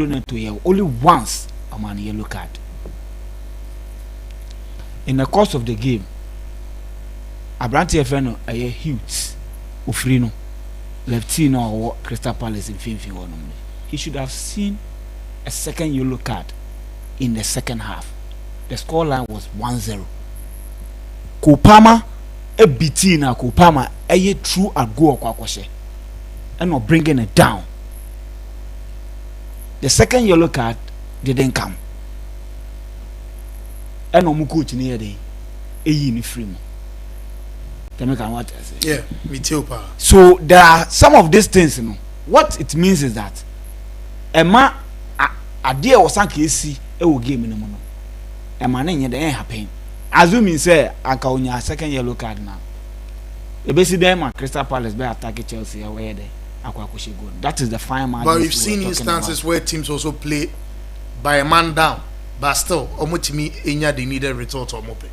don't to hear only once a man yellow card. In the course of the game, Abranti Efeno a huge Ufrino Leftino or Crystal Palace in Finfi one. He should have seen a second yellow card in the second half. The scoreline was 1-0. Kopama a BT na Kopama a true a go kwakwashe and not bringing it down. The second yellow card didn't come. And no coach near the a free. Yeah, me too, pa. So there are some of these things, you know. What it means is that a man a dear or sanky see a game in the mono. A man in the end happen. Assuming say a second yellow card now. The basic them at Crystal Palace by attacking Chelsea away there. That is the fine margin. But we've seen instances where teams also play by a man down, but still, omotimi enya the needed result or mope.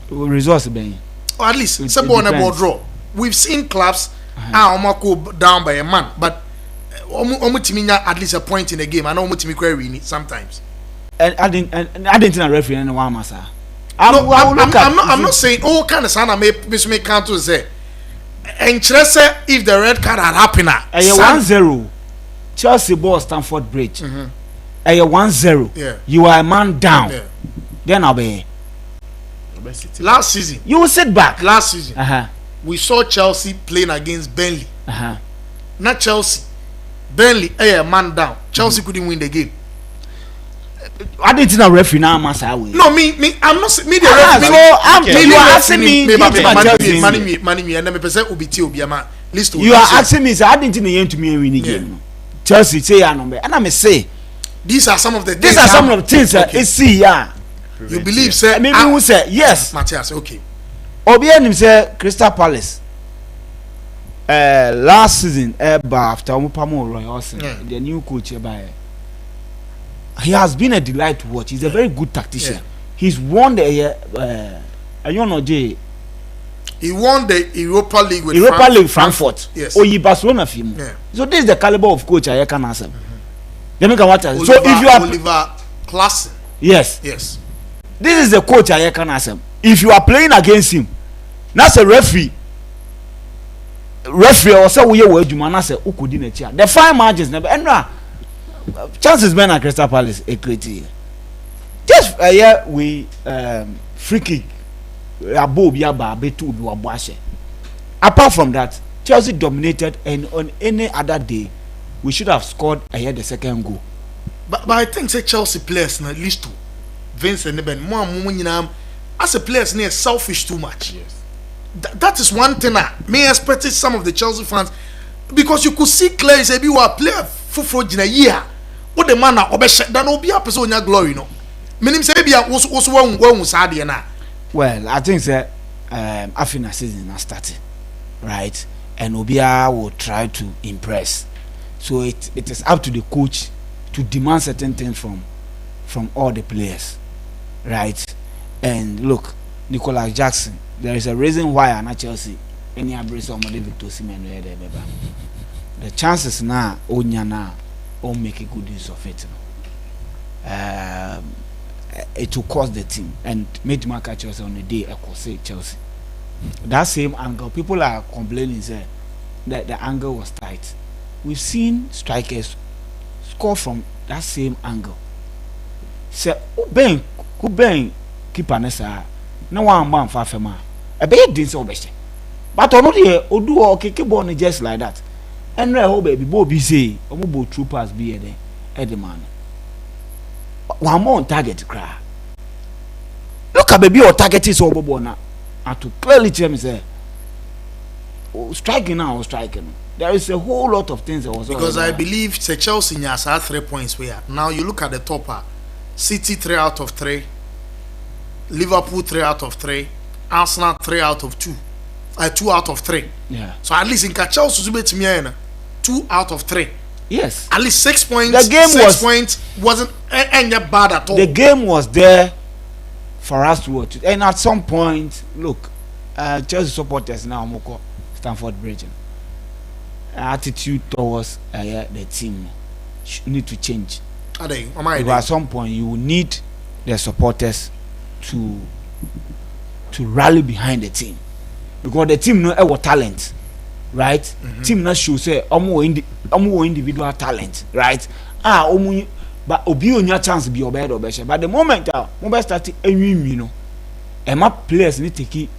Results being, or at least it's a ball draw. We've seen clubs omako down by a man, but omotimi enya at least a point in the game. I know omotimi query sometimes. And I didn't know referee anyone, massa. I'm not saying all kind of sound I may count to say. And if the red card had happened, 1-0 Chelsea ball Stamford Bridge. 1-0. Yeah. You are a man down. Yeah. Then I'll be last season. You will sit back. Last season, we saw Chelsea playing against Burnley. Not Chelsea. Burnley, a man down. Chelsea couldn't win the game. I didn't know referee now, massa. No, me. I'm not me the referee. You are asking me. Money, and then percent ubiti obiama. List. You are asking me. So I didn't know to me win the game. Chelsea say ya number, and I say these are some of the things. It's see ya. You believe, sir? Maybe we say yes. Matthias, okay. Obianim say Crystal Palace. Last season, after Omupamo Roy, the new coach by. He has been a delight to watch. He's a very good tactician. Yeah. He's won the he won the Europa League with Frankfurt. Yes. Or Barcelona film. Yeah. So this is the caliber of coach I can answer. So if you are Oliver Klassen. Yes. Yes. This is the coach I can answer. If you are playing against him, that's a referee. Referee or so we were Jumanase Ukudine chair. The fine margins never and chances men at Crystal Palace a great deal. Just we free kick above Yaba Betu Wabuashe. Apart from that, Chelsea dominated, and on any other day we should have scored ahead the second goal. But I think say Chelsea players at least two. Vincent Neben more as a players near selfish too much. Yes. That is one thing I may expect some of the Chelsea fans, because you could see clearly say you are a player for a year. What the man now that will be a person in glory, no. Meaning say be was one sad na. Well, I think that after season has started, right? And Obia will try to impress. So it is up to the coach to demand certain things from all the players, right? And look, Nicolas Jackson, there is a reason why I'm not Chelsea any abrace of Victor Osimhen. The chances now, Onyana, or make a good use of it. It will cost the team and made Marca Chelsea on the day I could say Chelsea. That same angle, people are complaining say that the angle was tight. We've seen strikers score from that same angle. Say, who bang keeper nessa? No one man far from her. A bit didn't so best. But on the Odu or kick ball just like that. And oh baby, Bobby say, Omo troopers be there, Eddie man. One more on target cry. Look at baby or target is over bona. And to clearly tell me say, striking now or striking. There is a whole lot of things that was because I believe Chelsea has had 3 points where now you look at the topper. City 3 out of 3, Liverpool 3 out of 3, Arsenal 3 out of 2. 2 out of 3. Yeah. So at least in Chelsea 2 out of 3. Yes. At least 6 points. The game wasn't any bad at all. The game was there for us to watch it. And at some point, look, Chelsea supporters now Moko Stamford Bridge. Attitude towards the team need to change. Because at some point you will need the supporters to rally behind the team, because the team know our talent, right? Team not show say individual talent, right? But obi on your chance be obey or better. But the moment mobile start you know, and players need to take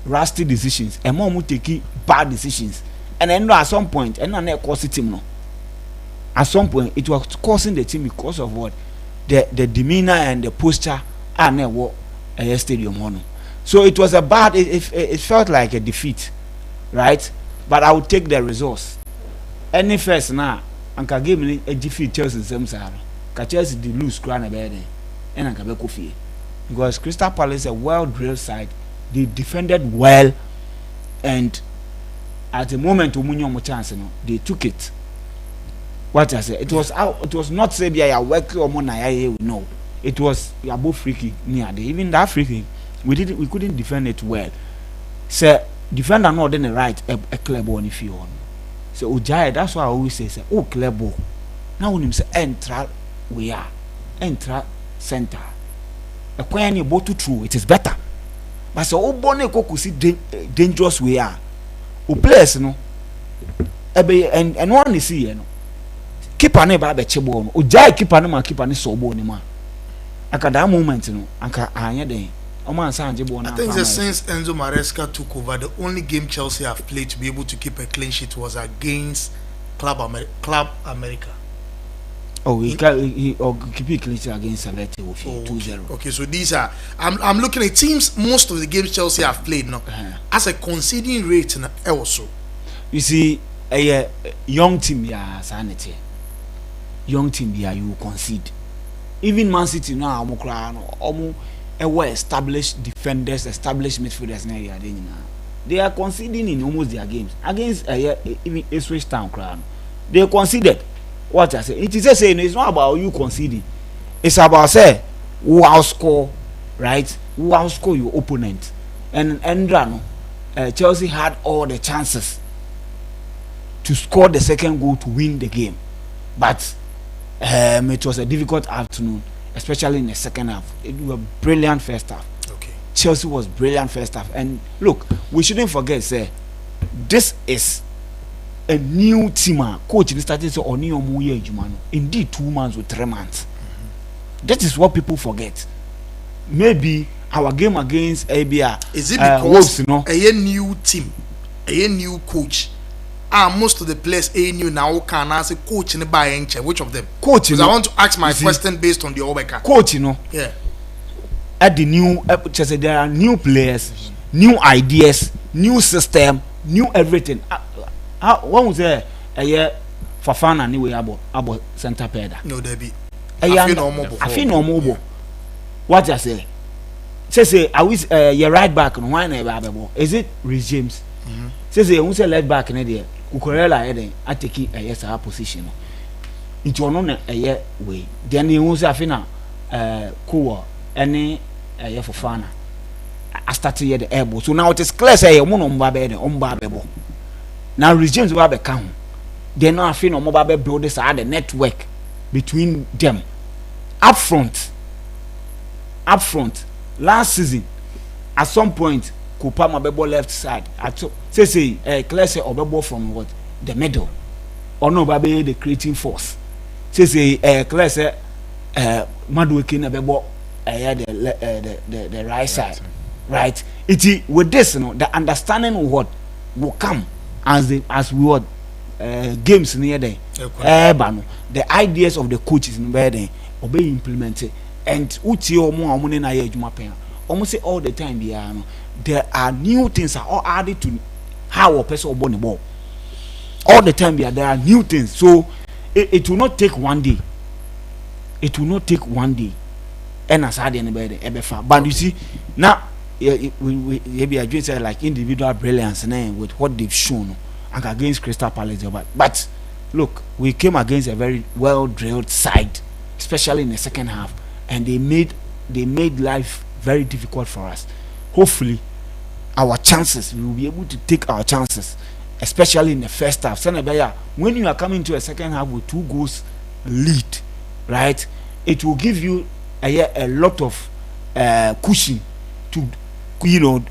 rusty decisions, and more take bad decisions, and then at some point, and then cause the team no. At some point, it was causing the team because of what the demeanor and the posture are never a stadium on. So it was a bad. It felt like a defeat, right? But I would take the results. Any first now, and can give me a defeat Chelsea same side. Chelsea the lose crown a bed, and I can be coffee because Crystal Palace is a well-drilled side. They defended well, and at the moment Omunyo chance, they took it. What I said, it was out. It was not say be a work or no. It was both freaky near the even that freaky. We couldn't defend it well. So defender not then right a clear ball if you want. So Ujaya, that's why I always say clear ball. Now when him say enter we are enter center. A when you ball to true, it is better. But so bonne could see dangerous we are. Players no. And one is see keeper never be chebo. Ujaya keeper no man keeper ni so ball ni man. Aka that moment anka anya den. I think that since Enzo Maresca took over, the only game Chelsea have played to be able to keep a clean sheet was against Club America. Oh, he keep it clean sheet against Salete with 2-0. Okay, so these are I'm looking at teams. Most of the games Chelsea have played now as a conceding rate also. You see, a young team sanity. Young team you will concede. Even Man City now, established defenders, established midfielders. They are conceding in almost their games against even Ipswich Town. They conceded. What I say, it is saying it's not about you conceding. It's about say who outscore, right? Who outscore your opponent. And Chelsea had all the chances to score the second goal to win the game, but it was a difficult afternoon. Especially in the second half. It was a brilliant first half. Okay. Chelsea was brilliant first half. And look, we shouldn't forget, say, this is a new team. Coach started to indeed 2 months or 3 months. That is what people forget. Maybe our game against ABR is it because a new team, a new coach? Most of the players new now can answer coach in the buying chair. Which of them? Coach, I want to ask my question based on the Obeka. Coach, yeah. At the new, there are new players, new ideas, new system, new everything. When was there a year for fun anyway about center peda? No, there be. I feel no more. What I say? Say, I wish you're right back on one. Is it Rhys James? Say, you say left back in there. Ukorela eden ateki yes our position into ono na way then you say afina cool any for fana I started here the airbo so now it is clear say mo no mba be den omba bebo now regimes ba be ka ho then now afina mo ba be build this the network between them up front last season at some point Kupa Mabebo left side. Say clear say Obebo from what? The middle. Or no baby the creating force. Say clear say Madueke Nabebo the right side. Right? It with this, the understanding of what will come as we what games near there. The ideas of the coaches in there obey implemented and uti omo amune na ye adwuma pen. Almost say all the time there are new things are all added to how a person will the ball. All the time there are new things. So it will not take one day. It will not take one day. And as I didn't ever far. But you see, now we are doing like individual brilliance with what they've shown against Crystal Palace. But look, we came against a very well drilled side, especially in the second half, and they made life very difficult for us. Hopefully, our chances, we will be able to take our chances, especially in the first half. When you are coming to a second half with 2 goals lead, right, it will give you a lot of cushion to, you know,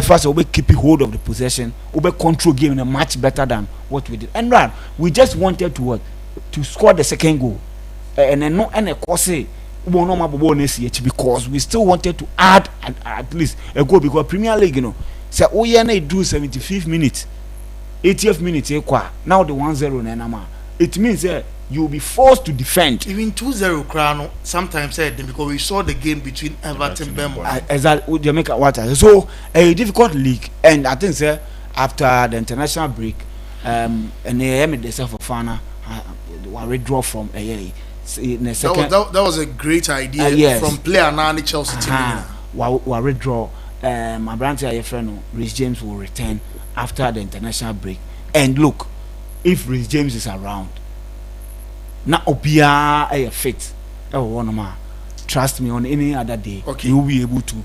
first we keep hold of the possession, we control game in a much better than what we did. And right, we just wanted to what, to score the second goal, and then no any cause because we still wanted to add at least a goal, because Premier League, you know, say oh yeah, they do 75th minute, 80th minute, now the 1-0 it means you'll be forced to defend. Even 2-0 crown sometimes said because we saw the game between Everton and Bournemouth. Exactly, Jamaica water. So a difficult league, and I think after the international break, and they made themselves a fan, withdraw from in the second. That was a great idea yes. from player now Chelsea team. Withdraw. My brand friend Rhys James will return after the international break. And look, if Rhys James is around, now Obia a fit. Trust me, on any other day, you will be able to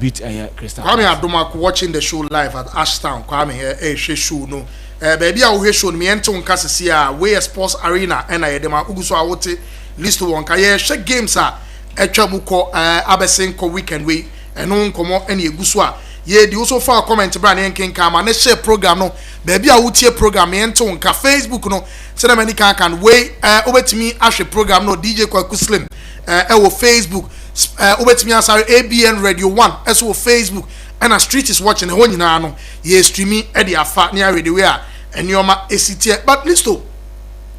beat Crystal Palace. Kwame Adomako watching the show live at Ashtown. Kwame here, show no. Baby, I will show me ento nkase sia we sports arena na ye dem uguso awote list one ka ye hwe games a etwa buko abesenko weekend we eno nkomo na eguso a ye di also for comment bra na nkenka ma na share program no baby a wotie program ento nka Facebook no se na mani kan we obetimi ahwe program no DJ Kwaku Slim wo Facebook obetimi asare ABN Radio 1 eso Facebook and a street is watching the whole no ye streaming at the afa near the way and your esitie but listo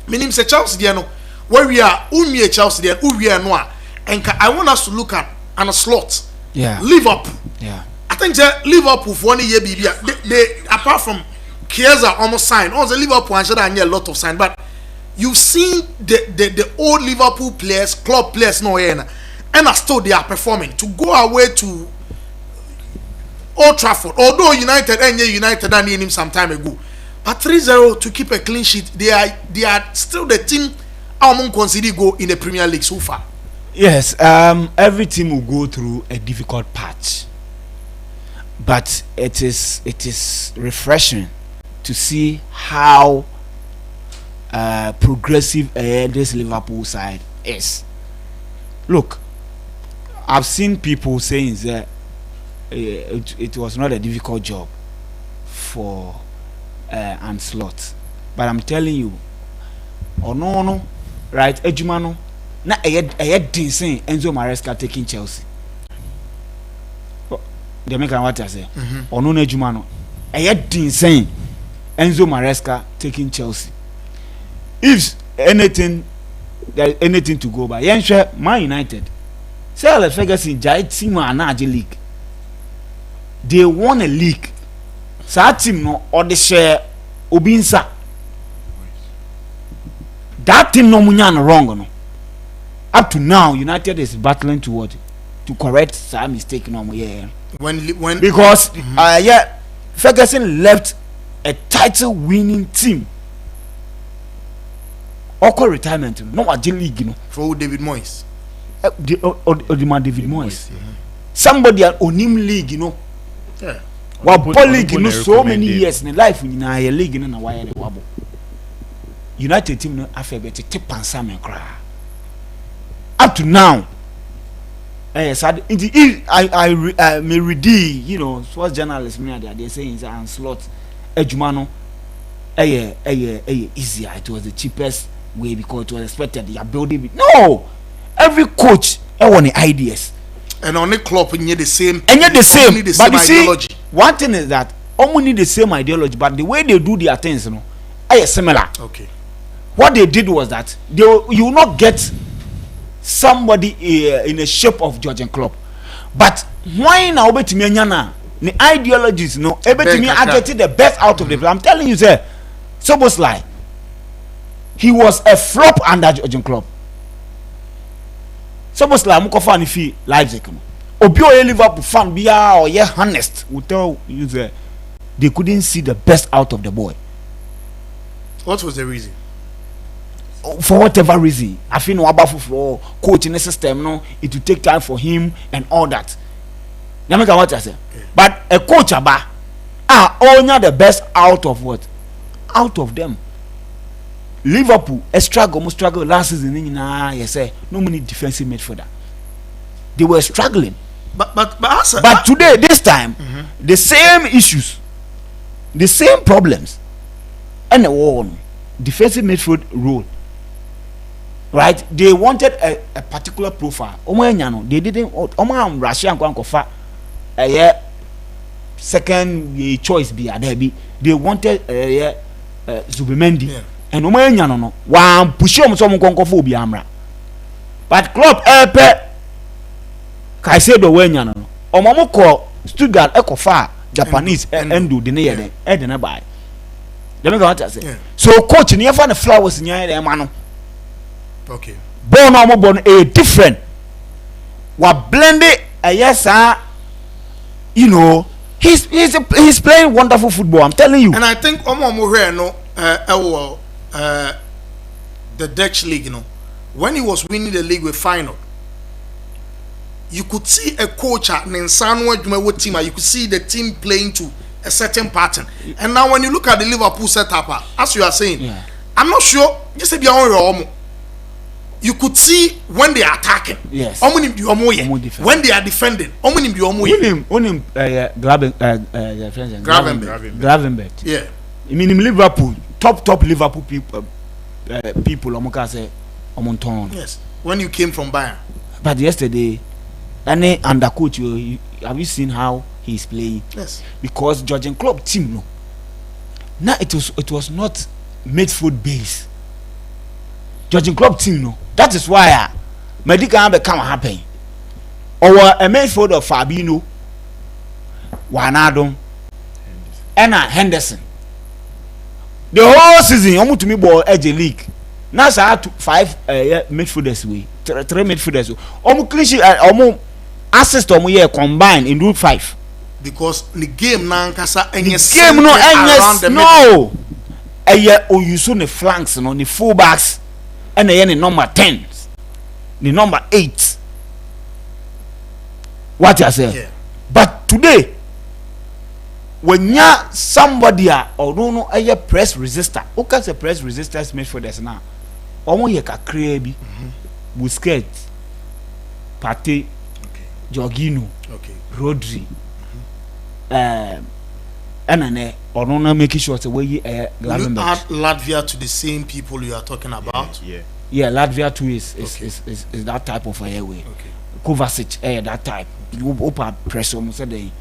meaning say Chelsea there no where we are unye Chelsea there who we are no and I want us to look at and a slot Liverpool I think that Liverpool for 1 year baby they apart from Chiesa almost signed also Liverpool and should a lot of sign but you've seen the old Liverpool players club players no and still they are performing to go away to Old Trafford, although United and United and him some time ago, but 3-0 to keep a clean sheet, they are still the team among consider go in the Premier League so far. Yes, every team will go through a difficult patch, but it is refreshing to see how progressive this Liverpool side is. Look, I've seen people saying that. It was not a difficult job for Ancelotti, but I'm telling you, no, right? Ejumano, na saying Enzo Maresca taking Chelsea. They make what I say. No, Ejumano, saying Enzo Maresca taking Chelsea. If anything, there is anything to go by, Man United, say Alex Ferguson, Jai team and league. They won a league. So team no or the share Obinsa. That team no munyan wrong no. Up to now, United is battling to correct some mistake no when because Ferguson left a title winning team. Oko retirement no a league no for David Moyes. David Moyes. Somebody at Onim league you know. Yeah. League you know so many years in life in a league in a wire wabo. United team no afebet tip and salmon cry. Up to now. Yes, I may read you know what journalists me they saying is Ancelotti Ejumano easier. It was the cheapest way because it was expected they are building it. No, every coach want the ideas. And on the club, and yet the same. And yet the same. But you see, ideology. One thing is that almost need the same ideology, but the way they do their things, you know, are similar. Okay. What they did was that you will not get somebody in the shape of Jurgen Klopp, but why now? Bet me nyana the ideologies, no. Bet me I get the best out of the play. I'm telling you, sir. Szoboszlai, he was a flop under Jurgen Klopp. Szoboszlai muko fan ifi Leipzig no. Obi o Liverpool fan bia or honest will tell you that they couldn't see the best out of the boy. What was the reason? For whatever reason, I feel no about for coaching the system no, it will take time for him and all that. You make what I say. But a coach aba only the best out of what? Out of them. Liverpool struggle last season. You say no many defensive midfielder. They were struggling. But today, this time, the same issues, the same problems, and the one defensive midfield role. Right? They wanted a particular profile. They didn't. Russia and second choice be they wanted Zubimendi. Yeah. And no one push some concophobia. But club Kaisedo Wenyano or Momoko Stuttgart Ecofa Japanese and do the near Edna by. Let me go to say. So coach near find the flowers in your mano. Okay. Born or born a different. What blended a yes, sir. You know, he's playing wonderful football. I'm telling you. And I think no the Dutch league, you know, when he was winning the league with final, you could see a coach at Nensano team, you could see the team playing to a certain pattern. And now when you look at the Liverpool setup, as you are saying, I'm not sure, just to be honest, you could see when they are attacking. Yes. When they are defending. Gravenberg. Yeah. I mean in Liverpool, top Liverpool people say yes. When you came from Bayern. But yesterday, any under coach, have you seen how he's playing? Yes. Because Jurgen Klopp team no. Now it was not midfield base. Jurgen Klopp team no. That is why medical become happen. Or a midfield of Fabinho, Wijnaldum, and Henderson. The whole season, almost to me ball edge league. Now I had 5 midfielders way, 3 midfielders. Almost cliche, almost assist combined in rule 5. Because the game now kasa game no. You saw the flanks, the fullbacks, and the number 10, the number 8. What I say? Yeah. But today, when you somebody or don't know a press resistor, who can say press resistors made for this now? Omo ye ka krebi, Busquets, Partey, Jorginho, Rodri, and or no making sure the way you add Latvia to the same people you are talking about. Yeah, Latvia too is that type of airway. Okay. Kovacic, that type. You open press almost a day.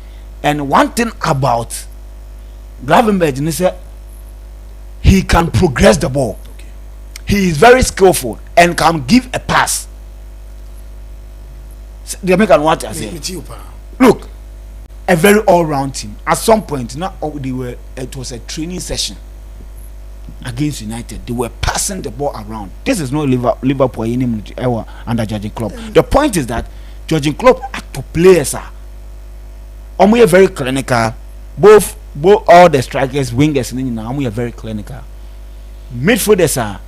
And one thing about Gravenberg is that he can progress the ball. Okay. He is very skillful and can give a pass. The American what I say. Look, a very all-round team. At some point, it was a training session against United. They were passing the ball around. This is not Liverpool under Jurgen Klopp. The point is that Jurgen Klopp had to play as we are very clinical. Both all the strikers, wingers, and we are very clinical. Midfielders are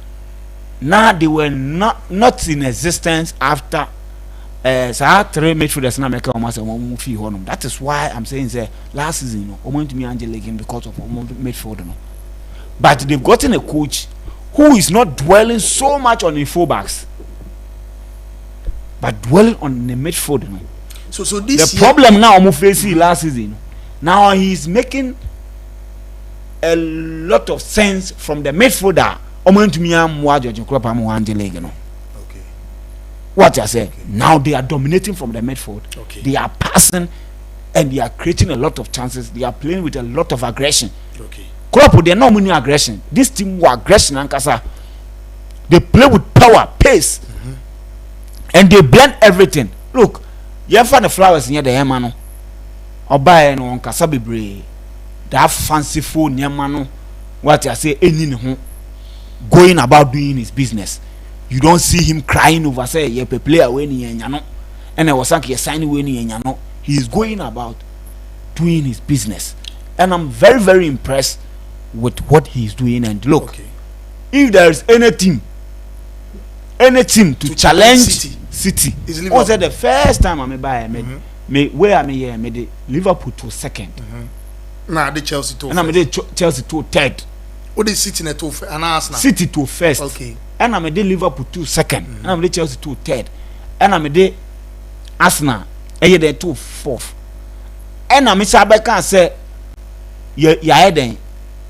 now they were not in existence after. So I had 3 midfielders in America almost a that is why I'm saying that last season, went to me Angelique because of midfielder. But they've gotten a coach who is not dwelling so much on the fullbacks, but dwelling on the midfield. So this the problem now I'm facing last season. Now he's making a lot of sense from the midfielder. Okay. What I say? Now they are dominating from the midfield. Okay. They are passing and they are creating a lot of chances. They are playing with a lot of aggression. Okay. Klopp, they are not winning aggression. This team were aggression and kasa. They play with power, pace, and they blend everything. Look, you find the flowers near the Yamano. Or buy no Kasabibre. That fanciful Yamano. What I say, any going about doing his business. You don't see him crying over say you play away ni yano. And I was like signing away ni yano. He is going about doing his business. And I'm very, very impressed with what he's doing. And look, if there is any team to challenge City. Was it the first time I made where I made Liverpool to second. Nah, the Chelsea to and I made Chelsea to third. What is City to and Arsenal? City to first. Okay. And I'm a day Liverpool to second. And I'm a Chelsea to third. And I'm a day Arsenal. And you're there to fourth. And I'm a Sabeka say, you're then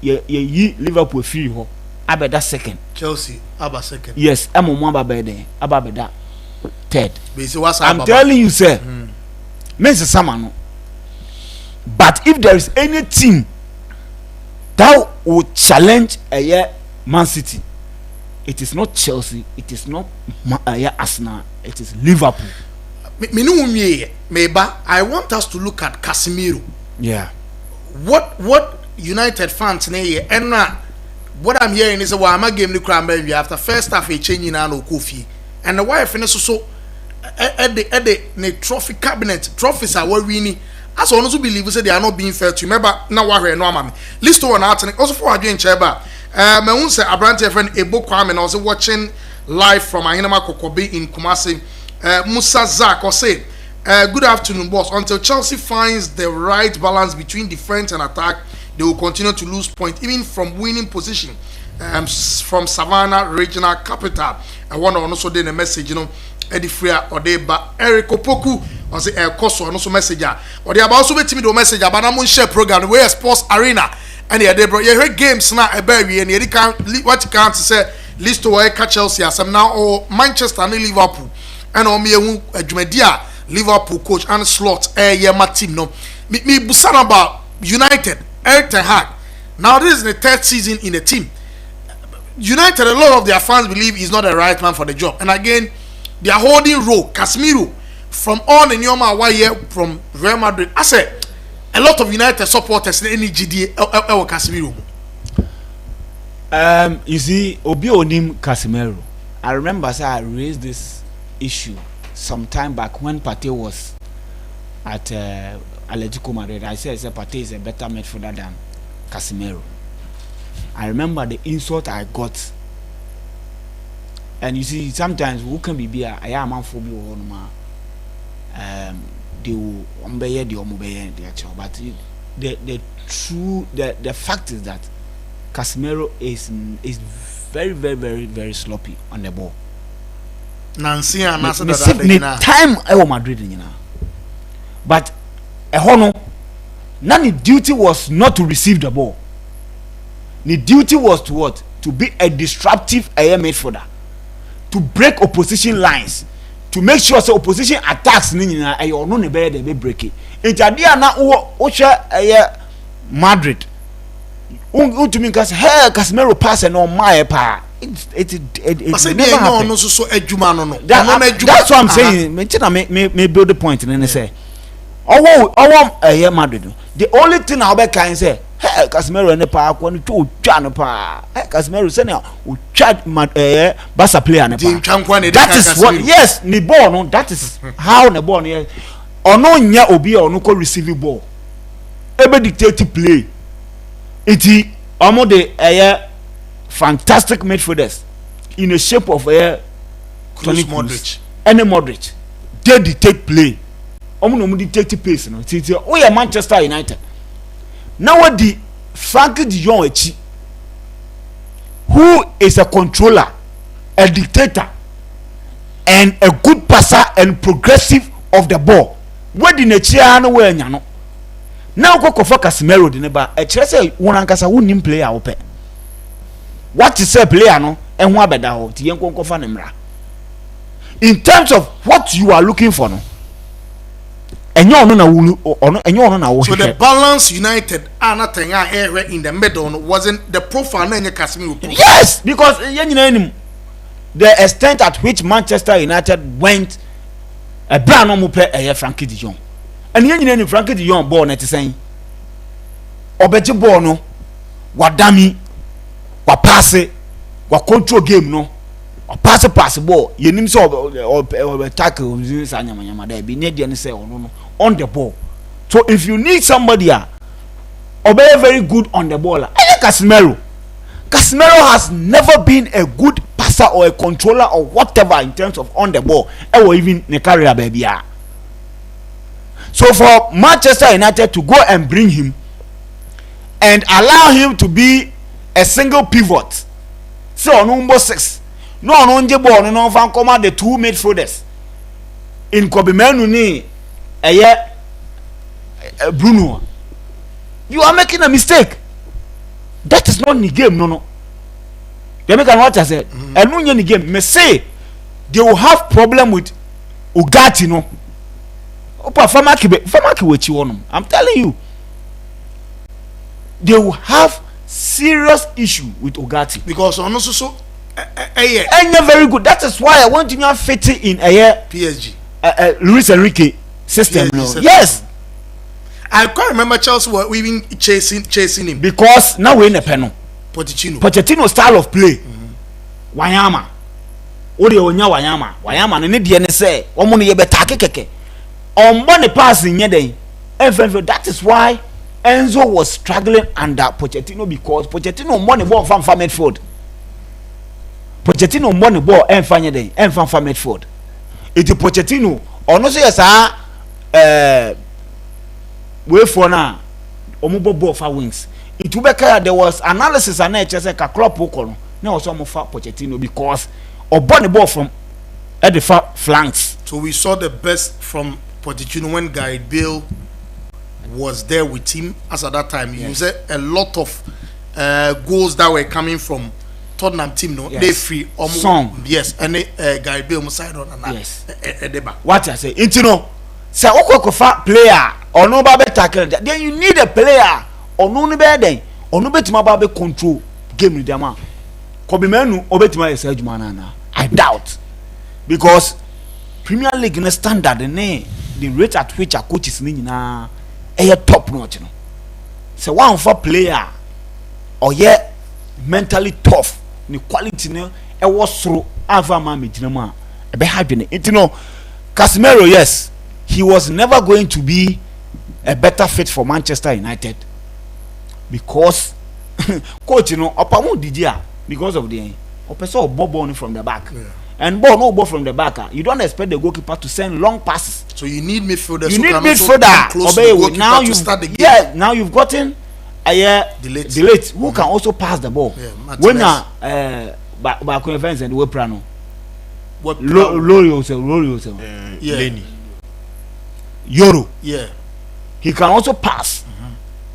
you Liverpool free ho. I bet that second. Chelsea, about second. Yes, I'm on one bed. About that third. I'm I'm telling you, sir. Mr. Samano. But if there is any team that would challenge Man City, it is not Chelsea, it is not Arsenal, it is Liverpool. I want us to look at Casemiro. Yeah. What United fans say, and what I'm hearing is I'm a game the after first half a change in no Kofi, and the wife and so at the trophy cabinet trophies are what we need. As I also believe say they are not being fair to remember now what no mama. List one out and also for again Cheba. My own say Abrante friend Ebo Kwame and also watching live from Ahinama Kokobe in Kumasi. Musa Zak or say good afternoon boss. Until Chelsea finds the right balance between defense and attack, they will continue to lose points even from winning position. From Savannah regional capital. I want to also do a message, Eddie Freya or they ba Eric Opoku or say Koso and also messenger or they about also be me the message about I'm share program where sports arena and they bro you heard games now a baby and you can what you can't say list to where catch Chelsea as now or Manchester and Liverpool and on me a Jumedia Liverpool coach and slot my team no me busan about United Eric Ten Hag. Now this is the third season in the team. United, a lot of their fans believe he's not the right man for the job, and again they are holding role Casemiro from all the Nyoma Awaye from Real Madrid. I said a lot of United supporters in any GD Casemiro. You see, Obi Onim Casemiro. I remember I raised this issue some time back when Partey was at Atletico Madrid. I said Partey is a better midfielder than Casemiro. I remember the insult I got. And you see, sometimes who can be I am a phobia or they will obey the actual. But the fact is that Casemiro is very, very, very, very sloppy on the ball. Nancy and time I Madrid, but a honor, Nani duty was not to receive the ball. The duty was to what? To be a disruptive midfielder, to break opposition lines, to make sure so opposition attacks or no ne better they break it. Interdia na Ocha Madrid. To me because hey Casemiro pass and on my pa. It never happened. That's what I'm saying. Me build the point and then say, Madrid. The only thing I'll be can say. Hey, Casemiro in the park when you John pa. Hey, Casemiro say now we chat Barca player in the park. That is what yes, ni ball no. That is how the ball yes. Or no nya obi or no receive ball. Ebe dictate play. Iti omo the fantastic midfielders in the shape of Toni Modric. Any Modric. They dictate play. Omo no dictate pace no. Iti oh Manchester United. Now what the Frankie de Jong who is a controller, a dictator, and a good passer and progressive of the ball. What the nature no way nyano. Now go for Casemiro the neba. A say one ankasa who nim player open. What is a player no and who abeda ho ti yenko kofa nemra. In terms of what you are looking for no. So the balance United in the middle wasn't the profile Casemiro. Yes, because the extent at which Manchester United went a brand new player Frankie de Jong. And Frankie de Jong born at saying Obeti Bono, what dummy, what pass it, what control game no. Or pass ball, you name so or tackle be near the say on the ball. So if you need somebody very good on the ball, Casemiro has never been a good passer or a controller or whatever in terms of on the ball, or even in a career baby. So for Manchester United to go and bring him and allow him to be a single pivot. So number 6. No nje ball no fan come the 2 midfielders. In Kobimenu ni Bruno. You are making a mistake. That is not the game, no. They make what I said. And when the game, me say they will have problem with Ugati, no. I'm telling you, they will have serious issue with Ugati because also so very good. That is why I want to fit in PSG. Luis Enrique system. No. Yes. I can't remember Chelsea were even chasing him because now we're in a panel. Pochettino style of play. Wanyama. Odi onya Wanyama. Wanyama ne die ne say omo ne ye beta kekeke. Ombo ne pass nye den. That is why Enzo was struggling under Pochettino because Pochettino money ball from midfield. Pochettino money ball enfa nye den. Enfa midfield. It is Pochettino. Ono say yes way for now omubo ball for wings. It will be there was analysis and nature say ka club okolo na also mo fa Pochettino because obo the ball from at the flanks. So we saw the best from Pochettino when Gareth Bale was there with him as at that time. You said a lot of goals that were coming from Tottenham team, no, they free Song. Yes, and Gareth Bale side on and yes. Edeba. What I say, you know, say okoko player or no babe tackle. Then you need a player or no be or no betima babe control game with them. Kobimenu obetima say jumana. I doubt because Premier League in a standard the rate at which a coach is na top notch, no. So one for player or mentally tough, the quality no was through ava mama jinama e be hard it no. Casemiro, yes, he was never going to be a better fit for Manchester United because coach, you know, opamu didia because of the opeso ball from the back. Yeah. And ball from the back. You don't expect the goalkeeper to send long passes. So you need midfielders. You need midfielder. Now you start the game. Yeah, now you've gotten delete who can also pass the ball. Yeah, when back events and Weprano. What Lorio Lenny. Yoro. Yeah. He can also pass.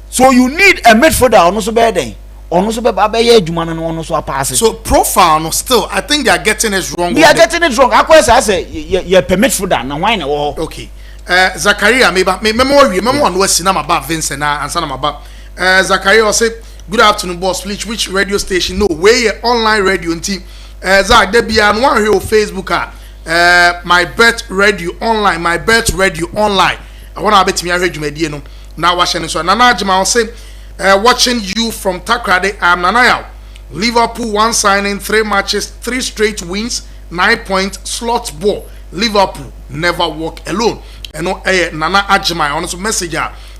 So you need a midfielder also better. So profile no still I think they are getting it wrong. They are getting it wrong. I say you permit for that now why no. Okay. Zakaria remember one was cinema about Vincent and son about Zakaria say good afternoon boss which radio station no way online radio and team Zach there be an one here on Facebook MYBET radio online MYBET radio online I want to bet me I read you media no now watching so Nana Jima say watching you from Takrade, I'm Nanayao. Liverpool 1 signing, 3 matches, 3 straight wins, 9 points, slot ball. Liverpool never walk alone. And no, Nana Ajimai, honest message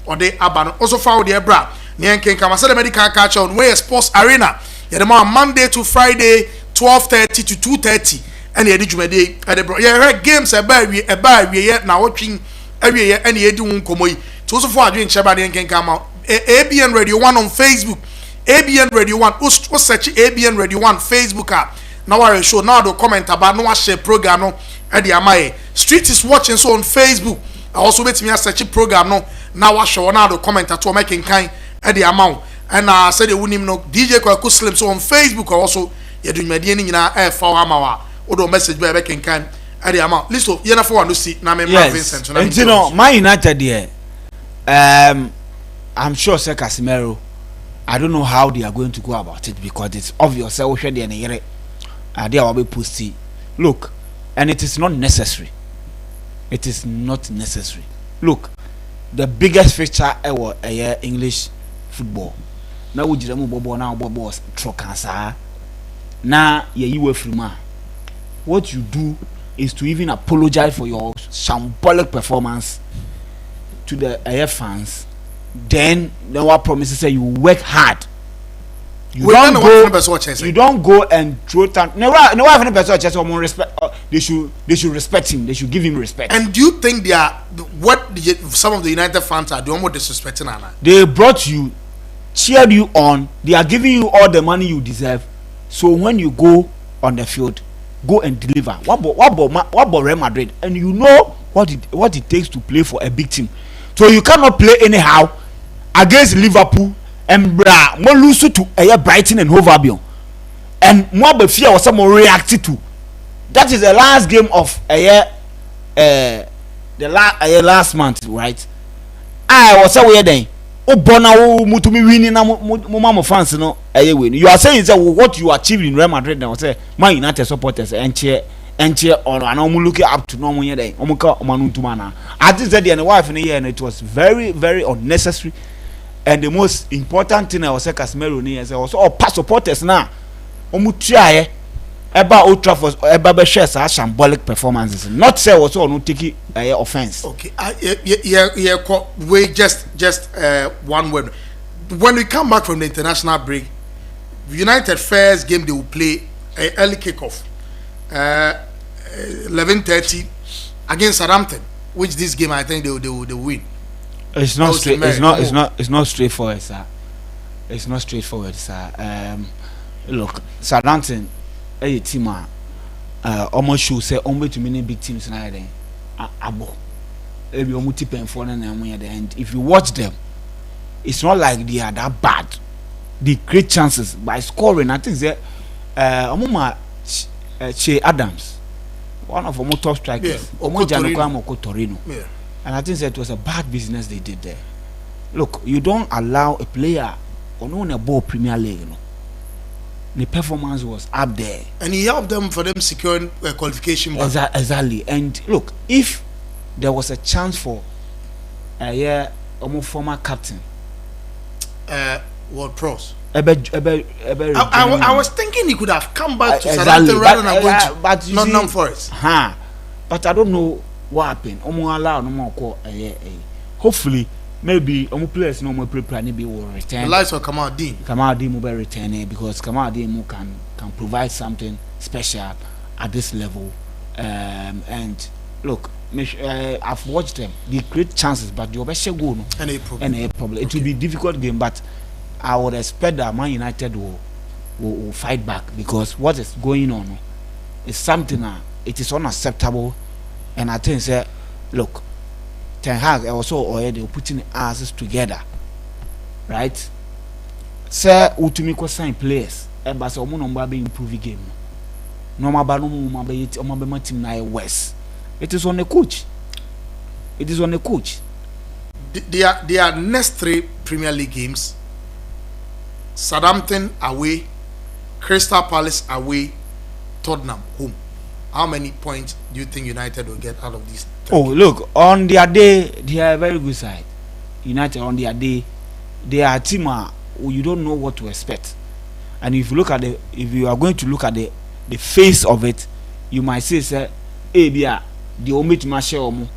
or they aban also found the bra. Nianken Kamasa the medical catch on Way Sports Arena. Yadama Monday to Friday, 12:30 to 2:30. And the Jumede at the bro. Yeah, games a we yet now watching every year and the Edu Komoi. So far, doing Chabadi and can come out. ABN Radio 1 on Facebook. ABN Radio 1. Who search ABN Radio 1 Facebook app. Now I show now the comment about no share program no at the Amaye. Street is watching so on Facebook. I also wait me a search program no. Now I show now the comment at all making kind at the amount. And I said they wouldn't know DJ Kwaku Slim so on Facebook also you're doing medianing in our for Amawa or the message by making kind at the amount. Listen, you're not for one to see now me Vincent. And you know my United here. I'm sure say Casemiro, I don't know how they are going to go about it because it's obvious they will be posty. Look, and it is not necessary. It is not necessary. Look, the biggest feature ever English football. Now we just bobo now bobo trokansa. Now you free man. What you do is to even apologize for your shambolic performance to the fans. Then what promises say you work hard. You don't go and throw time. No have person or respect. They should respect him. They should give him respect. And do you think they are some of the United fans are doing more disrespecting Anna? They brought you cheered you on. They are giving you all the money you deserve. So when you go on the field, go and deliver. What about Real Madrid? And you know what it takes to play for a big team. So you cannot play anyhow against Liverpool and more lose to Brighton and Hove Albion. And more be fear or some more reacted to. That is the last game of last month, right? I was away then. Oh, Bona, Mutumi winning, Mama fans, no, win. You are saying that what you achieved in Real Madrid now, say, Man United supporters and cheer on, and I'm looking up to normal day. Omuka Omanuntumana. I just said, and the wife in the year, and it was very, very unnecessary. And the most important thing I was saying, Casemiro, I was all past supporters now. Omutia, Eba Old Trafford, Eba shares are shambolic performances. Not say also no take offense. Okay, wait, just one word. When we come back from the international break, United first game they will play early kickoff, 11:30 against Southampton. Which this game I think they will win. It's not straight. It's not straightforward, sir. It's not straightforward, sir. Look, Southampton. A team almost should say almost too many big teams now then abo every almost pen for and if you watch them, it's not like they are that bad. They create chances by scoring. I think that Che Adams, one of our top strikers, Torino. Yeah. And I think that it was a bad business they did there. Look, you don't allow a player on a ball Premier League, you know. The performance was up there, and he helped them for them securing qualification. Exactly. And look, if there was a chance for former captain, World Pros. I was thinking he could have come back to Southampton rather than going to Nottingham Forest. But I don't know what happened. Hopefully. Maybe players no more prepare maybe will return. The likes of Kamal Dean will be returning because Kamal Dean can provide something special at this level. And look, I've watched them. They create chances, but the Obeshe go no. Any problem. Okay. It will be a difficult game, but I would expect that Man United will fight back because what is going on is something it is unacceptable, and I think say, look. Ten Hag also already putting asses together, right? Sir, Utumiko sign players. But so number be improve game. No matter be it. Be team na West. It is on the coach. It is on the coach. Their next 3 Premier League games: Southampton away, Crystal Palace away, Tottenham home. How many points do you think United will get out of these? Look, on their day, they are a very good side. United on their day, they are a team you don't know what to expect. And if you are going to look at the face of it, you might say, sir, the omit mashe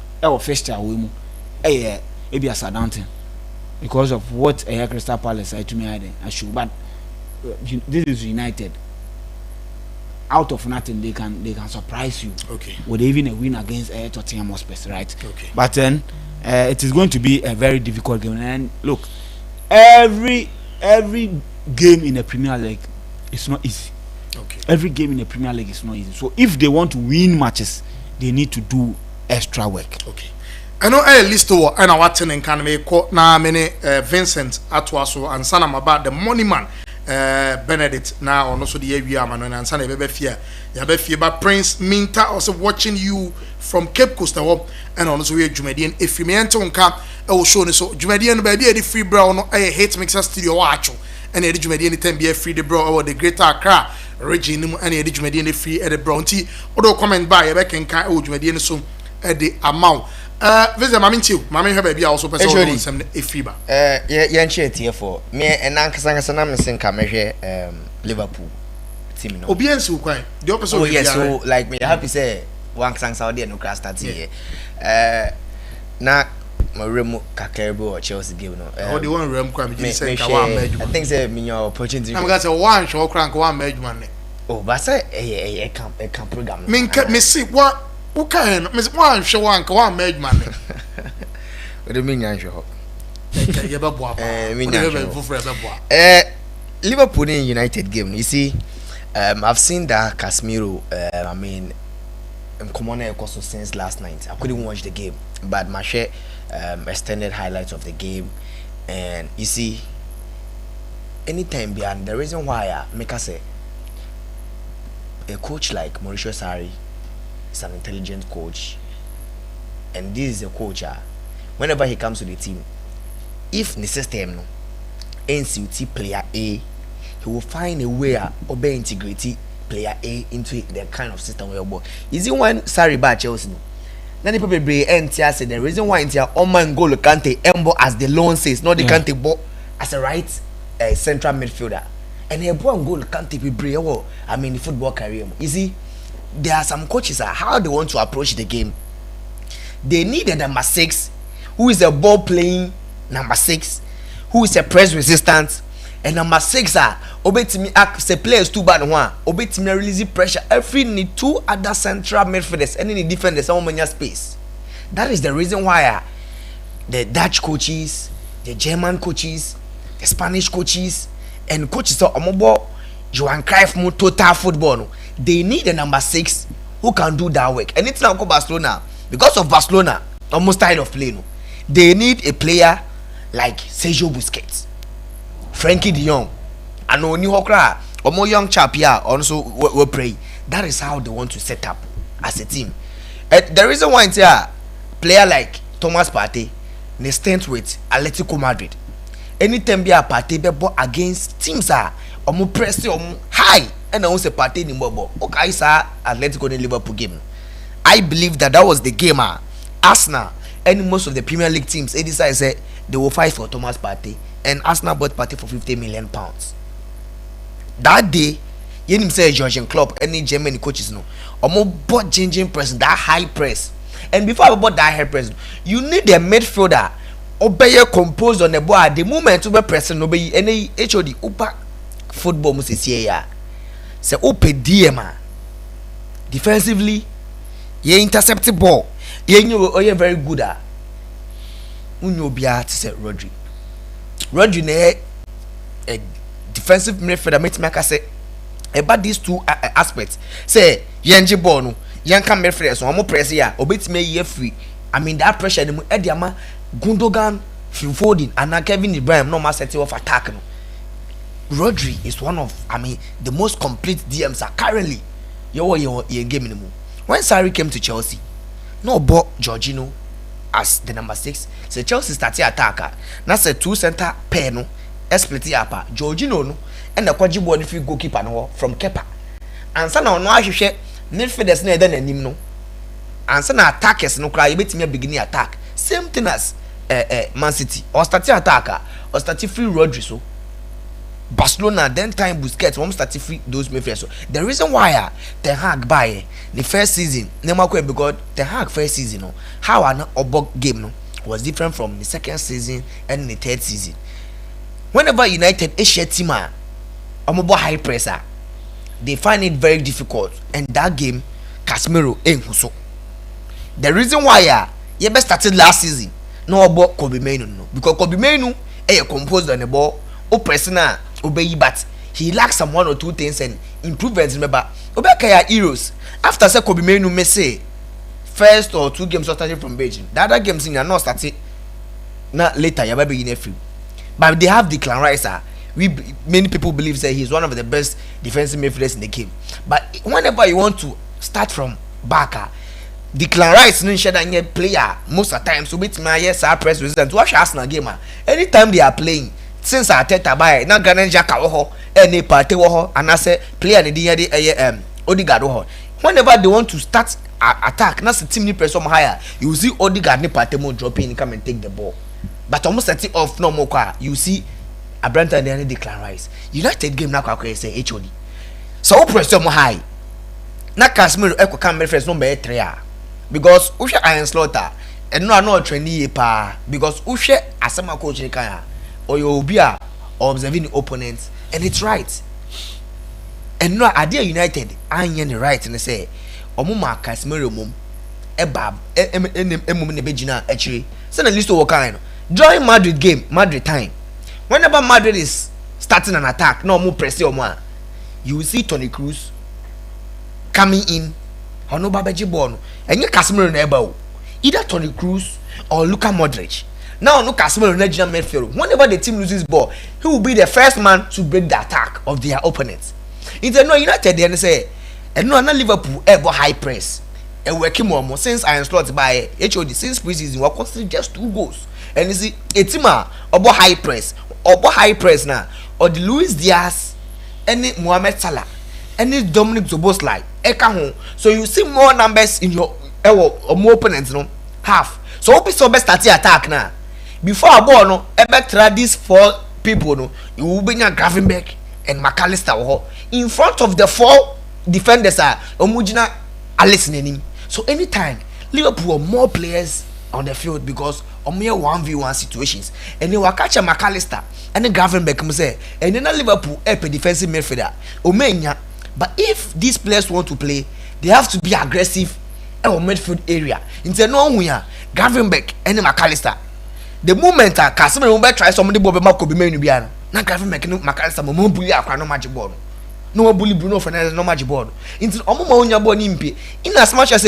first year maybe a Southampton because of what Crystal Palace said to me I should, but this is United. Out of nothing, they can surprise you. Okay. With even a win against Tottenham Hotspur, right? Okay. But then it is going to be a very difficult game. And look, every game in the Premier League is not easy. Okay. Every game in the Premier League is not easy. So if they want to win matches, they need to do extra work. Okay. I know a list of and I watching and can make na many Vincent Atwaso and Sanam about the money man. Benedict now and also the area man and Sunday baby fear. But Prince Minta also watching you from Cape Coast and also we Jumedian. If you may enter on camp, I will show you so Jumedian baby the free brown I hate mixer studio watch and the Jumedian time be free the bro or the greater Accra region and the Jumedian free at the brown tea. Although comment by a back and can Jumedian so at the amount. Visit Mammy too. Mammy have baby also person some a fever. Yan chat here for me and Uncle Sangasanam and Cameron Liverpool team. Obedience will quite the opposite. Oh, yes, so like me happy say one sang Saudi no class that here. Na my room Kakerbo or Chelsea game no. Oh, the one room crime you say I think say me your opportunity. I'm going to one show crank one management. Oh, but say a camp program. Me see what. Okay, Miss One show one made money. What do you mean, Anjo? Liverpool in United game. You see, I've seen that Casemiro. I mean, come on, also since last night. I couldn't watch the game, but my share extended highlights of the game, and you see, anytime beyond the reason why I make us say a coach like Mauricio Sarri is an intelligent coach, and this is a coach. Whenever he comes to the team, if the system no NCT player A, he will find a way to integrate player A into the kind of system we are. Is it when Sarri bad Chelsea? Now the people be say the reason why Intia Oman goal Kante Embo as the loan says, not the Kante ball as a right central midfielder. And he one goal Kante be brave. I mean the football career. You see, there are some coaches how they want to approach the game. They need a number 6 who is a ball playing number 6 who is a press resistant, and number 6 obetimi act say players too bad one obetimi release pressure every need 2 other central midfielders and any defenders some many space. That is the reason why the Dutch coaches, the German coaches, the Spanish coaches, and coaches of Omobo Johan Cruyff mo total football no, they need a number 6 who can do that work. And it's now called Barcelona because of Barcelona almost style of play no. They need a player like Sergio Busquets, Frankie de Jong, and Oni Hokra, or more young chap here also will pray. That is how they want to set up as a team. The reason why it's here, player like Thomas Partey, they stand with Atletico Madrid. Anytime be a Partey be ball against teams or more press or high, and I want to Partey in more. Okay, sir, Atletico in Liverpool game. I believe that was the game. Arsenal and most of the Premier League teams, they decided say they will fight for Thomas Partey, and Arsenal bought Partey for £50 million. That day, you didn't say Jurgen Klopp, any German coaches no, or more bought changing press, that high press. And before I bought that high press, you need a midfielder obey composed on the ball at the moment to be pressing obey any HOD upa football must say ya. Say open DM defensively, you intercept the ball. You very good at Unyo Bia to say Rodri. Rodri ne a defensive midfielder make say about these 2 aspects. Say Yenji Bono, Yanka midfielder, so I'm more press here, obey me ye free. I mean that pressure the Ediama Gundogan, Phil Foden, and Kevin De Bruyne no mass setting of attack. No. Rodri is one of the most complete DMs currently. You game anymore. When Sarri came to Chelsea, no bought Jorginho as the number 6. So Chelsea started attacker. Now say 2 center pair no, split up. Jorginho no, and the quadruple midfield goalkeeper no from Kepa. And so now I share midfielders no then him no. And so now attackers no cry. You bet me beginning attack. Same thing as Man City or starting attacker or starting free Rodri so. Barcelona then time Busquets one started free those midfielders. So the reason why Ten Hag buy the first season because Ten Hag first season no how an Obok game no was different from the second season and the third season. Whenever United Asia team high pressure, they find it very difficult, and that game Casemiro so. The reason why you best started last season no about Kobe Mainoo no because Kobe Mainoo composed on the ball o personal obey, but he lacks some 1 or 2 things and improvements. Remember Obekaya heroes after say Kobe Mainoo may say first or 2 games started from Beijing, the other games in are not started not later you be in free, but they have Declan Rice. Many people believe that he's one of the best defensive midfielders in the game, but whenever you want to start from Declan Rice no share that player most of the time so bit my yes press resistant watch Arsenal game anytime they are playing since Arteta buy na Ghanaian Jaka wo any party wo and I say player ne dey Odegaard wo whenever they want to start attack na the team need press some higher you see Odegaard ne party mo drop in come and take the ball but almost set it off no more you see Abranta and Declan Rice United game na kwa say HOD so press some high na Casemiro come reference number 3 because Usha Iron Slaughter and no trainee pa because Usha asema coach kan or you be observing the opponents and it's right and no idea United anya the right and say omuma Casemiro mum eba emum ne begina actually say na list o kan no during Madrid game, Madrid time, whenever Madrid is starting an attack, no more press or more, you will see Toni Kroos coming in. Or no Babaji Bono, and you Casemiro never either Toni Kroos or Luka Modric. Now no Casemiro in regional midfield. Whenever the team loses ball, he will be the first man to break the attack of their opponents. It's no United then say, and no Liverpool ever high press. And working more since I am slotted by HOD since preseason we're constantly just 2 goals. And you see a team about high press now or the Luis Diaz any Mohamed Salah any Dominic Szoboszlai eka ho, so you see more numbers in your or more opponents no half. So hope so best start attack now. Before a ball no ebe try these 4 people no, you will bring a Gravenberch and McAllister in front of the 4 defenders are omujina listening. So anytime Liverpool are more players on the field because mere 1v1 situations and they will catch a McAllister and then Gravenberch say and then Liverpool a defensive midfielder omenya. But if these players want to play, they have to be aggressive in our midfield area. In the no we are Gravenberch and McAllister. The moment Casemiro will try somebody Bob Marco be menu biano. Na Gravenberch and McAllister mo bully akwa no magic ball. No bully Bruno Fernandes no magic ball. Into omo ma onya ball nimpe. In as much as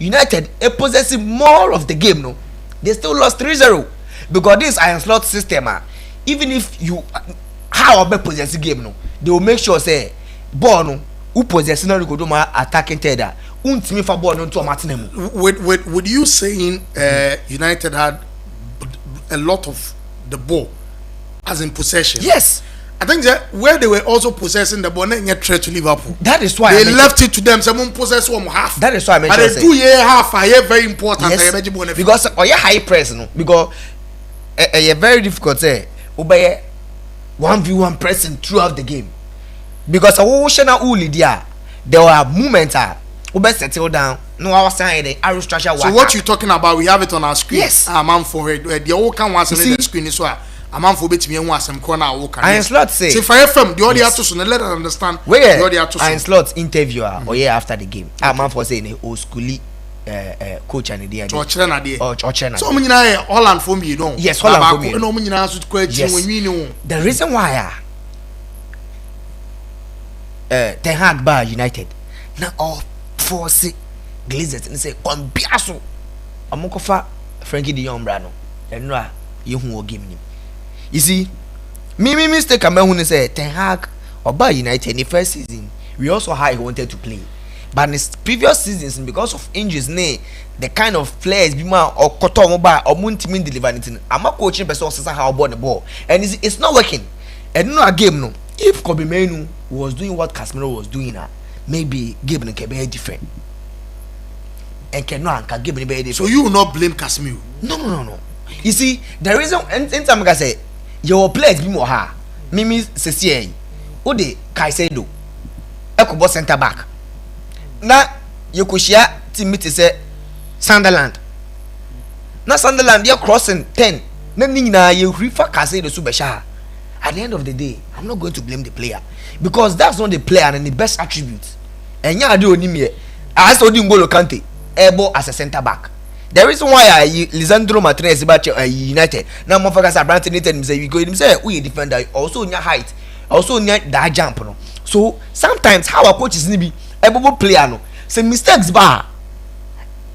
United possessing more of the game no. They still lost 3-0 because this iron slot system even if you how be possess the game no, they will make sure say ball no who possess no go do my attacking tether untimi fa ball no to matinemu. With you saying United had a lot of the ball as in possession? Yes, I think that where they were also possessing the ball, not yet threat to Liverpool. That is why they left it to them. Someone possess one half. That is why I mentioned. But the 2-year half are very important. Yes, because you high press no, because a very difficult say obey 1v1 pressing throughout the game. Because there were moments obey settle down. No, I was saying the arrow structure. So what you talking about? We have it on our screen. Yes, man for it. The whole can was on the screen is why. A man for betting me some corner walk. I am slot say. So if I FM the audio to let us understand. Where the audio to I am slot interviewer or yeah after the game. A man for saying old schooly coach and the or China day. Or China. So many Holland for me, you know. Yes, Holland for me. No many question when we know. The reason why Ten Hag bar United now all force Glazers and say on Biaso Amokofa Frankie de Jong brano and no you who will give me. You see, me mistake I when say Ten Hag or by United in the first season, we also how he wanted to play. But in his previous seasons, because of injuries, the kind of players Bima or Koto Mobile or Muntimin delivering, I'm a coaching person how about the ball. And it's not working. And no game no. If Kobe Menu was doing what Casemiro was doing maybe game can be different. And can give me different. So you will not blame Casemiro? No. You see, the reason anytime I say your players be more ha. Mimi Cecilie, Ode Caicedo, Ekobo center back. Na you could share team meet say Sunderland. Na Sunderland they are crossing 10. Na nina you refer Caicedo Subesha. At the end of the day, I'm not going to blame the player because that's not the player and the best attributes. And yeah, I do only I saw N'Golo Kante able as a center back. The reason why Lisandro Martinez about United now motherfuckers are branded and say you go him say we defender also in your height also in that jump no. So sometimes how our coaches need be able player no say mistakes bar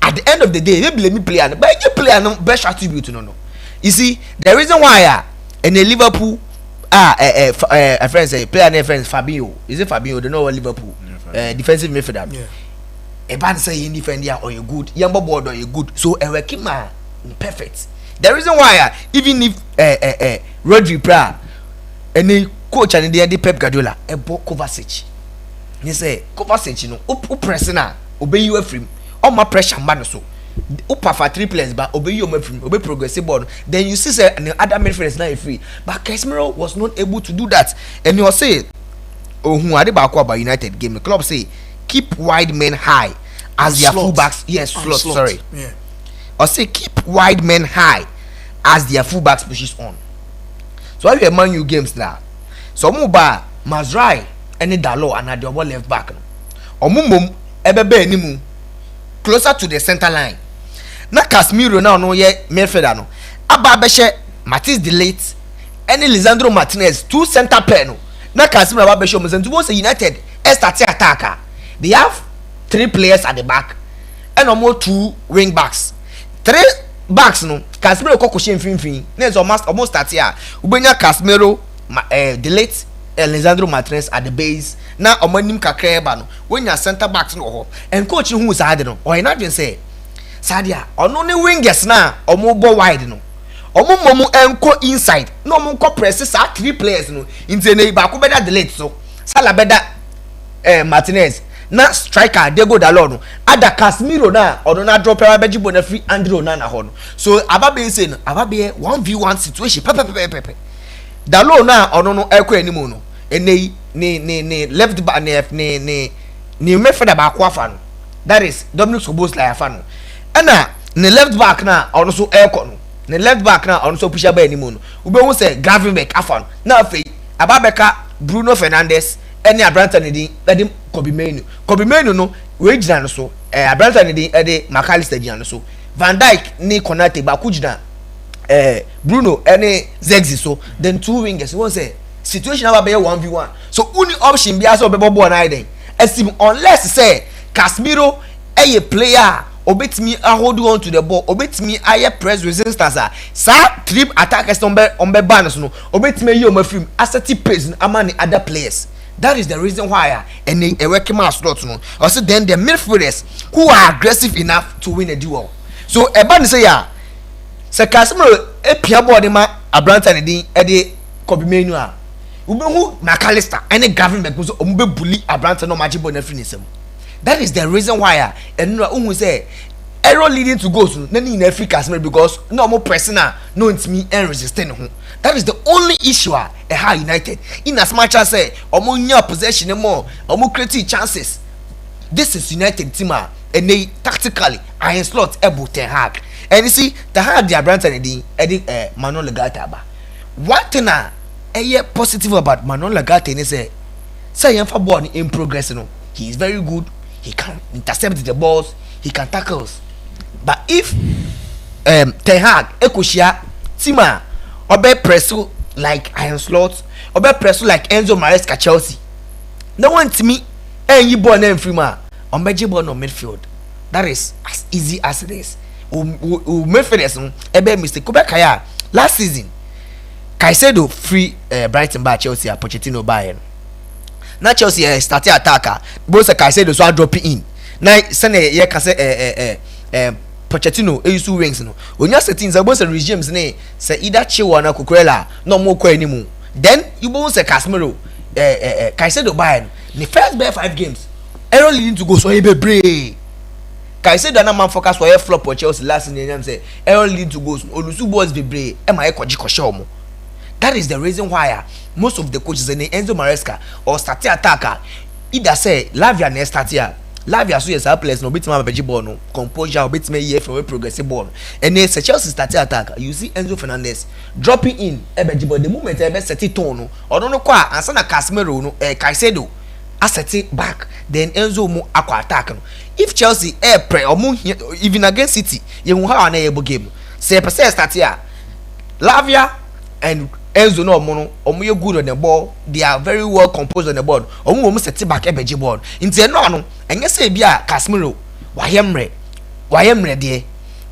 at the end of the day they blame me player no, but you player no best attribute no. You see the reason why in the Liverpool a friend say player name friend Fabio is it Fabio they know what Liverpool defensive midfielder. Yeah. A band say you defend or you good, young board or you good. So a Rekima perfect. The reason why even if Rodri Pra any coach and the Pep Guardiola a book Kovacic. You say Kovacic, you know, up pressing obey you a frame. All my pressure man so. Up for 3 players, but obey you obey progressive ball. Then you see say and the other midfield is not free. But Casemiro was not able to do that. And you say, oh, who are the back about United game? The club say keep wide men high as their fullbacks. Yes, slot. Sorry. Yeah. Or say keep wide men high as their fullbacks pushes on. So I have Man U games now. So Muba Mazrai any Dalo and a double left back. Or Mumum Ebebe Nimu closer to the center line. Na Casemiro now no yet midfielder no. aba beshe Matis Delate any Lisandro Martinez two center pair no na Casemiro aba beshe omo was a United start attacker. They have 3 players at the back and almost 2 wing backs. 3 backs no Casemiro kokoshe mfimfin na is almost start here ubenya Casemiro Delate Lisandro Martinez at the base na omanim kakra eba no when your center backs no ho and coach who side no or na dwen say sadia ono ne wingers na omo bo wide no omo momu enko inside no omo nko press sa 3 players no inte ne ba ko beda Delate so sala beda Martinez na striker Diego Dalot no ada Casemiro na ono na drop era beji bona free Andrew na ho no so ababe say no ababe 1v1 situation pepe Dalot na ono no ekọ animu no ene ni left back ni midfielder ba kwa fa no that is Dominic Szoboszlai afa no na ni left back na ono so ekọ no ni left back na ono so push ba animu no ube hu say Gravenberch afa no na afei ababeka Bruno Fernandes ene Abranta ne din ede Kobe Mainoo no we gina no so Abranta ne din ede McAllister gina no so Van Dijk ni Konate ba ku gina Bruno ene Zexi so then 2 wingers won say situation aba be 1v1 so uni option bia so obebo ball na den esim unless say Casemiro a player obetimi hold on to the ball obetimi aye press resistance sa trip attackers on be banners no obetimi yi o mafrim asset pace amani other players. That is the reason why and a working man slot no also then the midfielders who are aggressive enough to win a duel. So eba say ya se Casemiro e pia ball ma Abranta ne din e de Kobe Mainoo a ubehu McAllister any Gravenberch so ombe bully Abranta no magic ball na finisem. That is the reason why and no who say error leading to goals no in Africa because no more personal no intimi and resisting ho. That is the only issue at High United. In as much as say omo nya possession more omo create chances. This is United team and they tactically iron slot able Ten Hag. And you see the Hag the Abranta edi Manuel Ugarte ba. One thing positive about Manuel Ugarte is say for ball in progress no. He is very good. He can intercept the balls. He can tackles. But if Ten Hag ekoshia tima obe presso like iron slot obe presso like Enzo Maresca Chelsea no one to me you born and free man on ball no midfield. That is as easy as it is. Midfielders ebe mistake Kobe Kaya last season Caicedo free Brighton by Chelsea a Pochettino Bayern. Na Chelsea started attacker both Caicedo so drop in na send ye ka say Pochettino used to wings no onya settings both regimes ne say either Chiwa na Kukurela no more ko animu then you both say Casemiro Caicedo Bayern the first 5 games error leading to go so bebre Caicedo na man focus for flop for Chelsea last season say error leading to goals olusu balls bebre e ma e koji koshomo. That is the reason why most of the coaches in Enzo Maresca or starting attacker either say Lavia next start here. Lavia so yes players no bit ma beji ball no composure bit me here for progressive ball and then Chelsea starting attacker you see Enzo Fernandez dropping in beji ball the moment e be set it tone no odo no kwa ansa na Casemiro no Caicedo asset back then Enzo mo akwa attack no if Chelsea pre or even against City you will have an able game say per se start here Lavia and Enzo no mono omo good on the ball they are very well composed on the board omo set back ebeji ball inte no enye say bia Casemiro wayemre there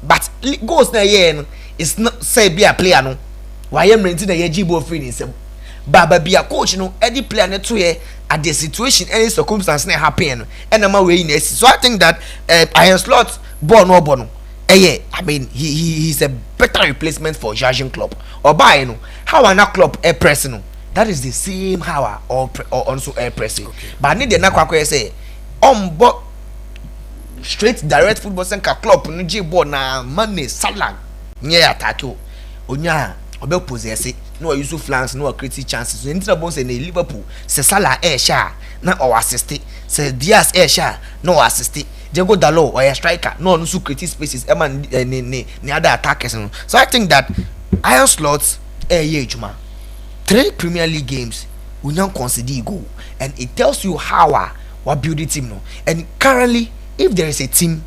but goals na ye no is not say bia player no wayemre into the yejibo free ni sem baba bia coach no any player na to here at the situation any circumstance na happen and na we na so I think that iron slot ball no I mean he's a better replacement for Jurgen Klopp or by no how an Klopp air pressing no that is the same how or also air pressing but need the na kwakwa say but straight direct football center Klopp no J ball na Mane Salah nya attack onya obe possess no use flanks no create chances so intra bon say na Liverpool say Salah sha na or assist say Diaz sha no assist Diego Dalot or a striker no so create spaces man ni other attackers no. So I think that iron slots juma 3 Premier League games we now consider goal and it tells you how we build the team no. And currently if there is a team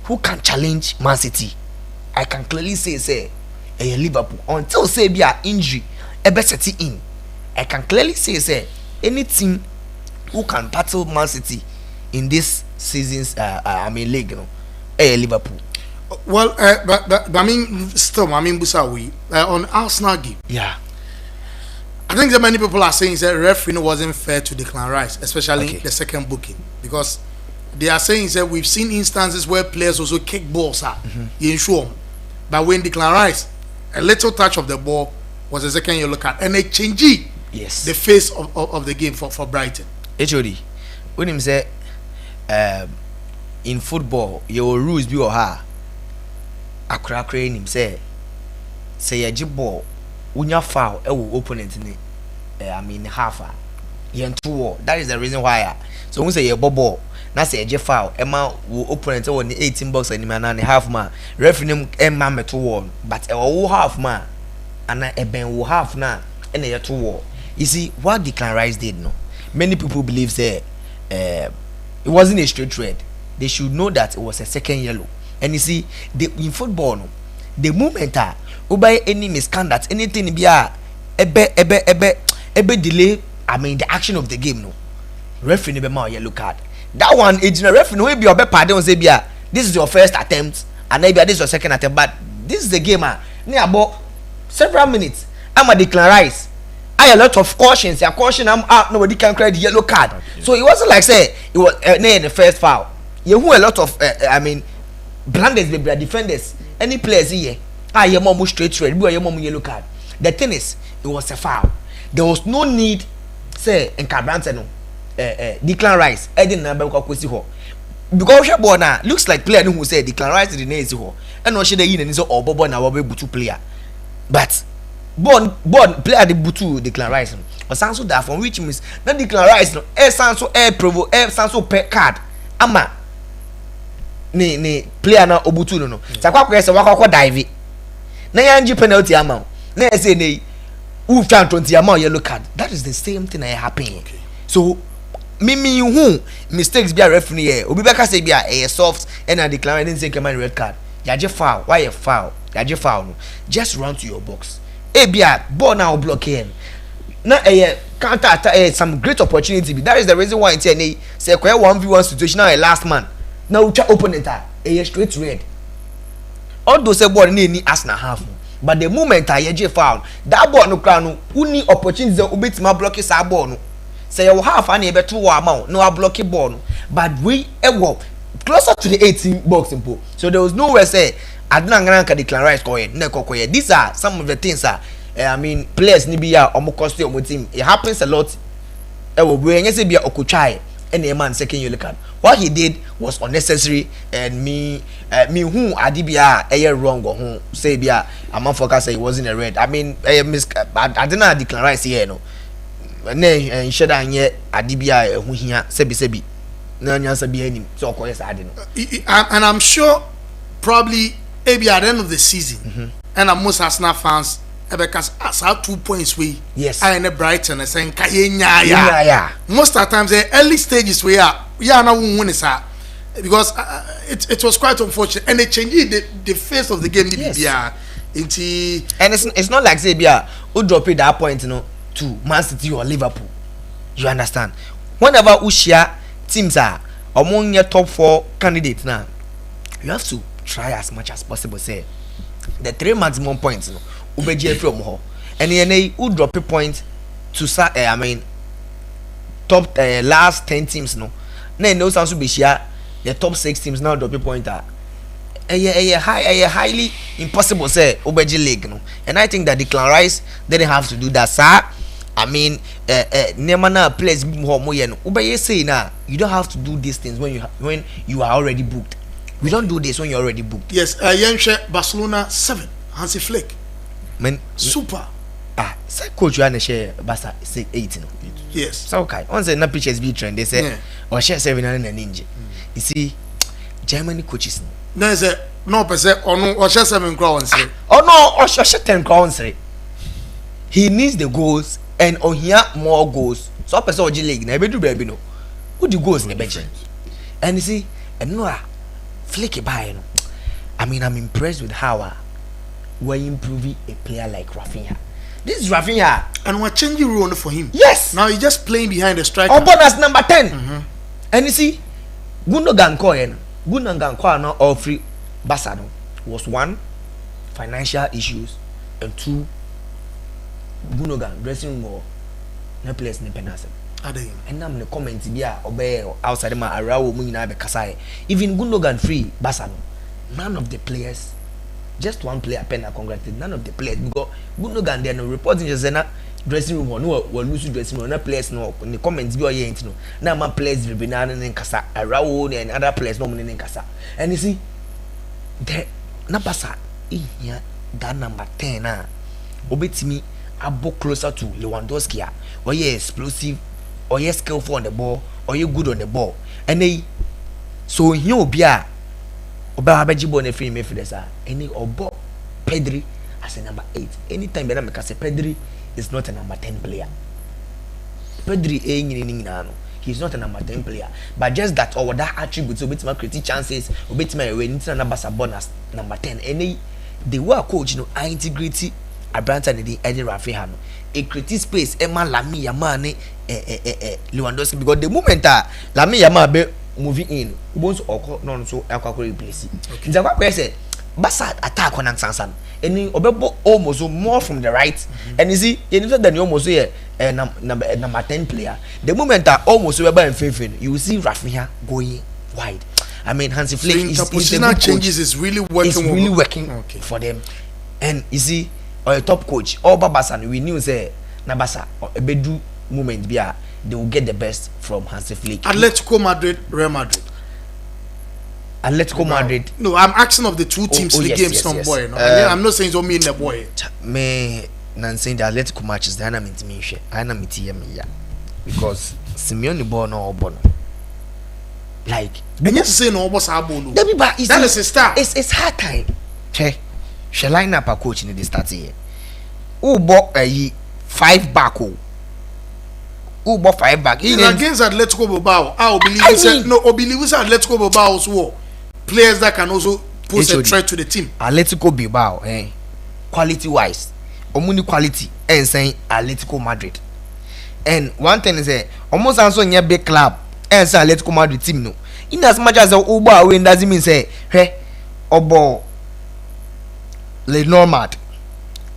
who can challenge Man City I can clearly say Liverpool until say be a injury set in. I can clearly say any team who can battle Man City in this season's league, you know, Liverpool. Well, but I mean, still, Busawi, on Arsenal game. Yeah. I think that many people are saying that referee wasn't fair to Declan Rice, especially the second booking, because they are saying that we've seen instances where players also kick balls out, but when Declan Rice, a little touch of the ball was a second yellow card, and they changed the face of the game for Brighton. HOD, when him say in football, your rules be or her. Akra him say a jib ball, unya foul, opponent in half yen 2. That is the reason why. So when say a ball, na say a foul, Emma will opponent on the 18 box and man and half man, referee Emma me 2-1, but a half man and a ben will half na and a 2. You see what Declan Rice did, no? Many people believe say it wasn't a straight red. They should know that it was a second yellow. And you see, in football, no, the moment by any misconduct, anything be ebe delay, the action of the game, no. Referee never more yellow card. That one, referee will be your pardon say this is your first attempt, and maybe this is your second attempt, but this is the game near about several minutes. I'm a Declan Rice. I a lot of cautions. A caution I'm out, nobody can cry the yellow card. So it wasn't like say it was in the first foul. You who a lot of blunders be defenders. Any players here, your mom straight red, your mom yellow card. The thing is, it was a foul. There was no need, say, in Cabrante no, Declan Rice, Eddie number ho. Because your boy now looks like player who say Declan Rice the name ho, and no she the in so or Bobo na butu player. But born player the butu Declan Rice. Or sanso that from which means not Declan Rice no, sanso provo, sanso per card. Ama ni player na obutu no. Sakwa kwese wakwa dive. Na yanji penalty amount. Na say ne who found 20 amount yellow card. That is the same thing that happened. Okay. So me who mistakes be a referee here. Obi beka say be a soft and a declare didn't say come red card. Ya je foul. Why a foul? Ya je foul no. Just run to your box. Be a ball now block here. Na counter attack some great opportunity. That is the reason why it's say 1v1 situation now a last man. Now we open it a straight red. Although say ball ni Arsenal half. But the moment I je foul, that ball no crown who need opportunity to obey my block is a ball no. Say you half and a better amount, no a blocky ball no. But we closer to the 18 box impo. So there was nowhere say I didn't Declan Rice koye. These are some of the things players ni be almost cost your team. It happens a lot. We say be okuchai and a man second yellow card. What he did was unnecessary, and me who adibia wrong or who say be a man focus say it wasn't a red. I didn't Declan Rice here no. Ne sheda anye adibia who here sebi na nyansa bi anim so okoye sa ade no. And I'm sure probably maybe at the end of the season and most Arsenal fans because as 2 points we I in Brighton and saying most of the times the early stages we are now win is because it was quite unfortunate and they changed the face of the game and it's not like say who drop it that point to Man City or Liverpool, you understand. Whenever we share teams are among your top 4 candidates now, you have to try as much as possible say the 3 maximum points ubeje from ho and then who drop a point to top last 10 teams no then those also be share the top 6 teams now drop a point highly impossible say ubeje league no. And I think that Declan Rice didn't have to do that sir. Nemana players ubeye say now you don't have to do these things when you are already booked. We don't do this when you're already booked. Yes, Barcelona 7 Hansi Flick. Man, super. Say coach you share Barca say 8 no. Yes. So okay. Once the pictures be trend, they say or share 7 and ninja. You see, Germany coaches no say no percent or share 7 crowns. Oh no, or share 10 crowns. He needs the goals and on here more goals. So person oji league na do baby no. Who the goals na bench. And you see, and no Flick buy no. I'm impressed with how we're improving a player like Rafinha. This is Rafinha. And we're changing role for him. Yes. Now he's just playing behind the striker. Our bonus number 10. And you see, Gundogan no all free Basano was one, financial issues, and two, Gundogan dressing room or no place in Penasa. And I'm the comment here obey outside my Arawo Munina Bekasai. Even Gundogan free Basano. None of the players, just one player Penna congratulated, none of the players because Gundogan then reporting just dressing room or no lose dressing room, no players no in the comments be here no. Now my players will be none in Kasa, Arawo and other players no in Kasa. And you see the Nabasa here that number 10 obey me abo closer to Lewandowski or you explosive or you skillful on the ball or you good on the ball and they so he'll be a oba abejibo on the free midfielder any obo Pedri as a number 8 anytime better make say Pedri is not a number 10 player. Pedri he's not a number 10 player but just that or that attribute so bit my create chances or bit my way into number bonus number 10 any the work coach I integrity Abranta the Eddie Rafinha a create space Emma Lami Yamane Lewandowski because the moment Lami Yama be moving in once or non so alcohol replace it. The what said Basa attack on Sansan and obebo almost more from the right and you see you know that you almost here number 10 player the moment almost in favor you will see Rafinha going wide. I mean Hansi Flick is positional changes is really working for them and you see or a top coach all Babasan we knew say Nabasa or a bedu moment bia they will get the best from Hansi Flick. Atletico Madrid, Real Madrid. Atletico Madrid. No, I'm asking of the two teams the games boy. No? I'm not saying it's only in the boy. Me nan saying the Atletico matches the anam intimation. Anam me because Simeone ball no obo. Like and you say no obo sabo no. That is a star. It's hard time. Che. She line up a coach in the start here. Who bought a 5 back who bought 5 back against Atletico Bilbao. I believe Atletico Bilbao also players that can also pose a threat to the team. Atletico Bilbao, quality wise, omuni quality, and saying Atletico Madrid. And one thing is almost also in a big club, and say Atletico Madrid team no. In as much as a Uber win doesn't mean say hey obo Lenormand,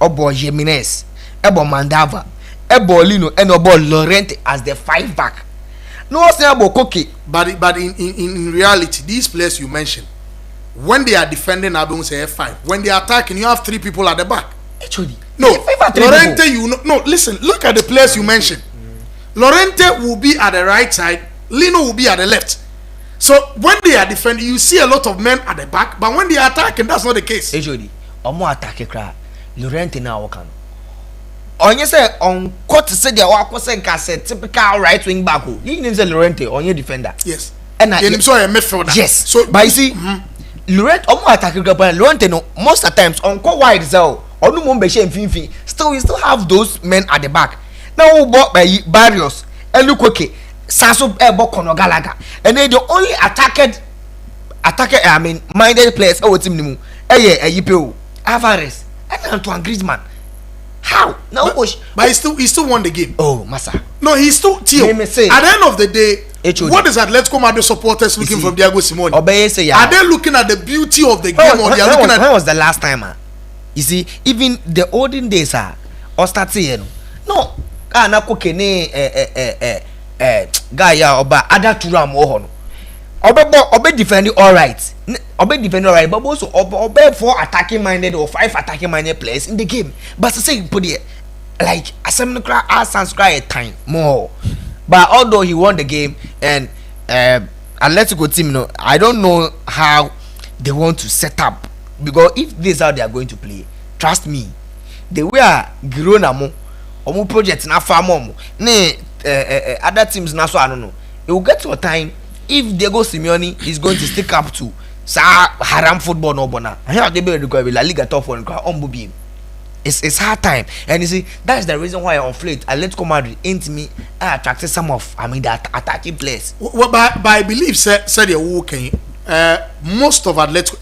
obo Jimenez, obo Mandava, obo Lino, and obo Llorente as the 5 back. No say about Koke. But in reality, these players you mentioned, when they are defending, I don't say F5. When they are attacking, you have 3 people at the back. Actually, no, Llorente, listen, look at the players you mentioned. Llorente will be at the right side, Lino will be at the left. So when they are defending, you see a lot of men at the back, but when they are attacking, that's not the case. Actually, omo attack cry. Llorente now working. Onye say on court say they are say typical right wing back. You name say Llorente onye defender. Yes. And I him so a midfielder. Yes. So but you see Llorente omo attack but Llorente no most of the times on co wide so onu mo be shame finfin still we still have those men at the back. Now we bought by Barrios and look okay Sasso Kono Galaga and they the only minded players our team nimu Yipo Alvarez and Antoine Griezmann. How? No, but he still won the game. Oh, Massa. No, he still at the end of the day, what is Atletico Madrid supporters looking from Diego Simeone? Are they looking at the beauty of the game or they are looking at when was the last time? You see, even the olden days or start saying no, na kokene guy ya oba ada turam oho obe defending all right. But also obe 4 attacking minded or 5 attacking minded players in the game. But to say put it like assembly cry a time more. But although he won the game and Atletico team, I don't know how they want to set up because if this is how they are going to play, trust me, they were grown omo project na farm other teams na so I don't know. It will get to a time if Diego Simeone is going to stick up to haram football no bona. Here they be require La Liga top one on beam. It's hard time, and you see that's the reason why on Fleet Atletico Madrid into me attracted some of that attacking players. Well, but I believe said you okay. Most of Atletico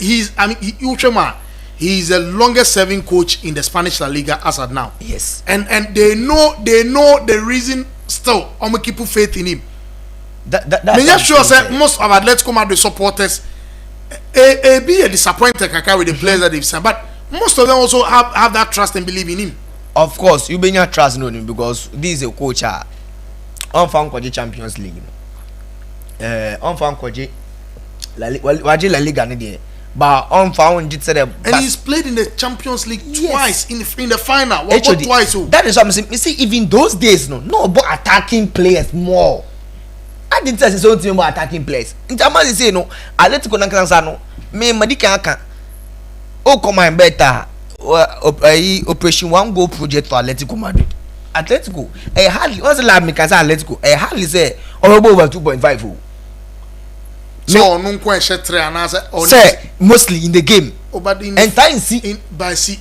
he is the longest serving coach in the Spanish La Liga as of now. Yes. And they know the reason still. I'm keep faith in him. That's sure say most of Atletico Madrid supporters be a disappointed with the players that they've signed, but most of them also have that trust and believe in him. Of course, you bring your trust in him because this is a coach. On found Champions League. On found La Liga ni but on found and he's played in the Champions League twice in the final. Twice. That is what I'm saying. You see, even those days, no about attacking players more. I didn't say something about attacking players. In terms of say no, Atletico no, me Madika can. Oh, come on, better. Operation 1 goal project for Atletico Madrid. Atletico, hardly what's the lab me can say Atletico? Hardly say over 2.5. So no question 3 and answer say mostly in the game. And time see by see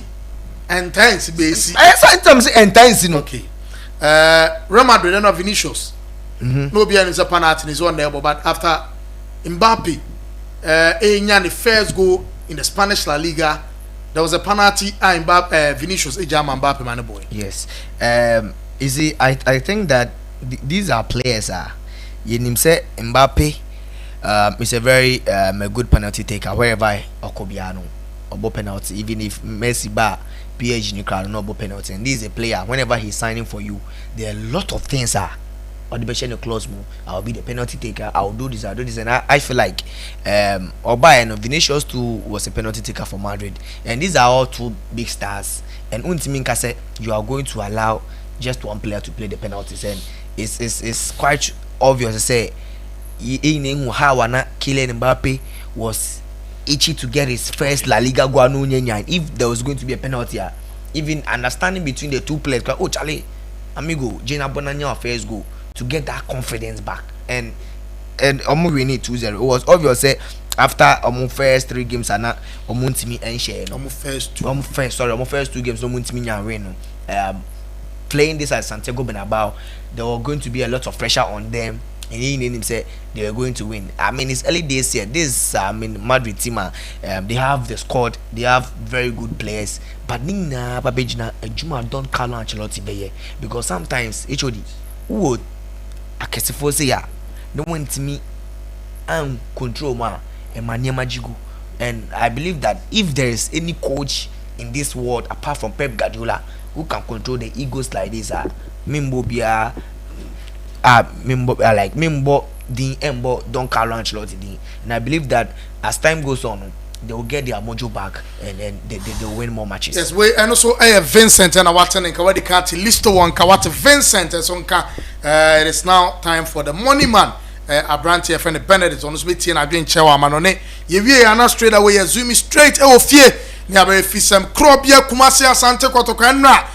and time see by see. Sometimes and time see no. Okay. Real Madrid and Vinicius. No be any penalty is one there, but after Mbappe the first goal in the Spanish La Liga, there was a penalty Mbappe Vinicius Mbappe man boy. Yes. You see, I think that these are players you say Mbappe is a very a good penalty taker wherever Okobiano or penalty, even if Messi bar PSG Nicaragua no penalty, and this is a player whenever he's signing for you, there are a lot of things or the best clause move. I'll be the penalty taker. I'll do this. And I feel like Vinicius too was a penalty taker for Madrid, and these are all two big stars. And Untiminka said you are going to allow just one player to play the penalties, and it's quite obvious to say Kylian Mbappe was itchy to get his first La Liga goal. If there was going to be a penalty, even understanding between the two players, oh Charlie, amigo, Gina Bonanya first goal, to get that confidence back, and we need 2-0. It was obvious say after first 3 games and not Omuntimi and share first 2 games Omuntimi and win. Playing this at Santiago Bernabeu, there were going to be a lot of pressure on them, and he said they were going to win. I mean, it's early days here. This Madrid team, they have the squad, they have very good players, but Nina Babejina Juma don't Carlo Ancelotti be, because sometimes HOD would akesifo say ya no want to me and control ma and Jigu. And I believe that if there is any coach in this world apart from Pep Guardiola who can control the egos like this, Mimbo Bia like Mimbo the Embo Don Carlo Ancelotti, and I believe that as time goes on they will get their mojo back, and then they will win more matches. Yes, we and also Vincent and Awatan and Kawadi Kati Listo one Kawata Vincent and Sonka. It is now time for the money man. Abranti friend Benedict on Smith and Adrian Chewa Manone. Ye are not straight away, zoom straight fear. Never fisem Krobia Kumasi Asante Kotokana.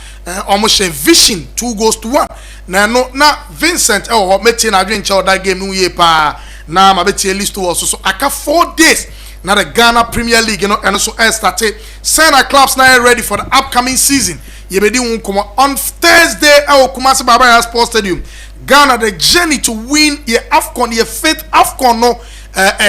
Almost a vision 2 goals to 1. Now Vincent Metin Adrian Chewa that game no ye pa. Now my beti Listo also so aka 4 days. Now the Ghana Premier League, and also started. Sena clubs now ready for the upcoming season. Yebedi Unkomo on Thursday at Kumasi Baba Sports Stadium. Ghana the journey to win your AFCON, your 5th AFCON no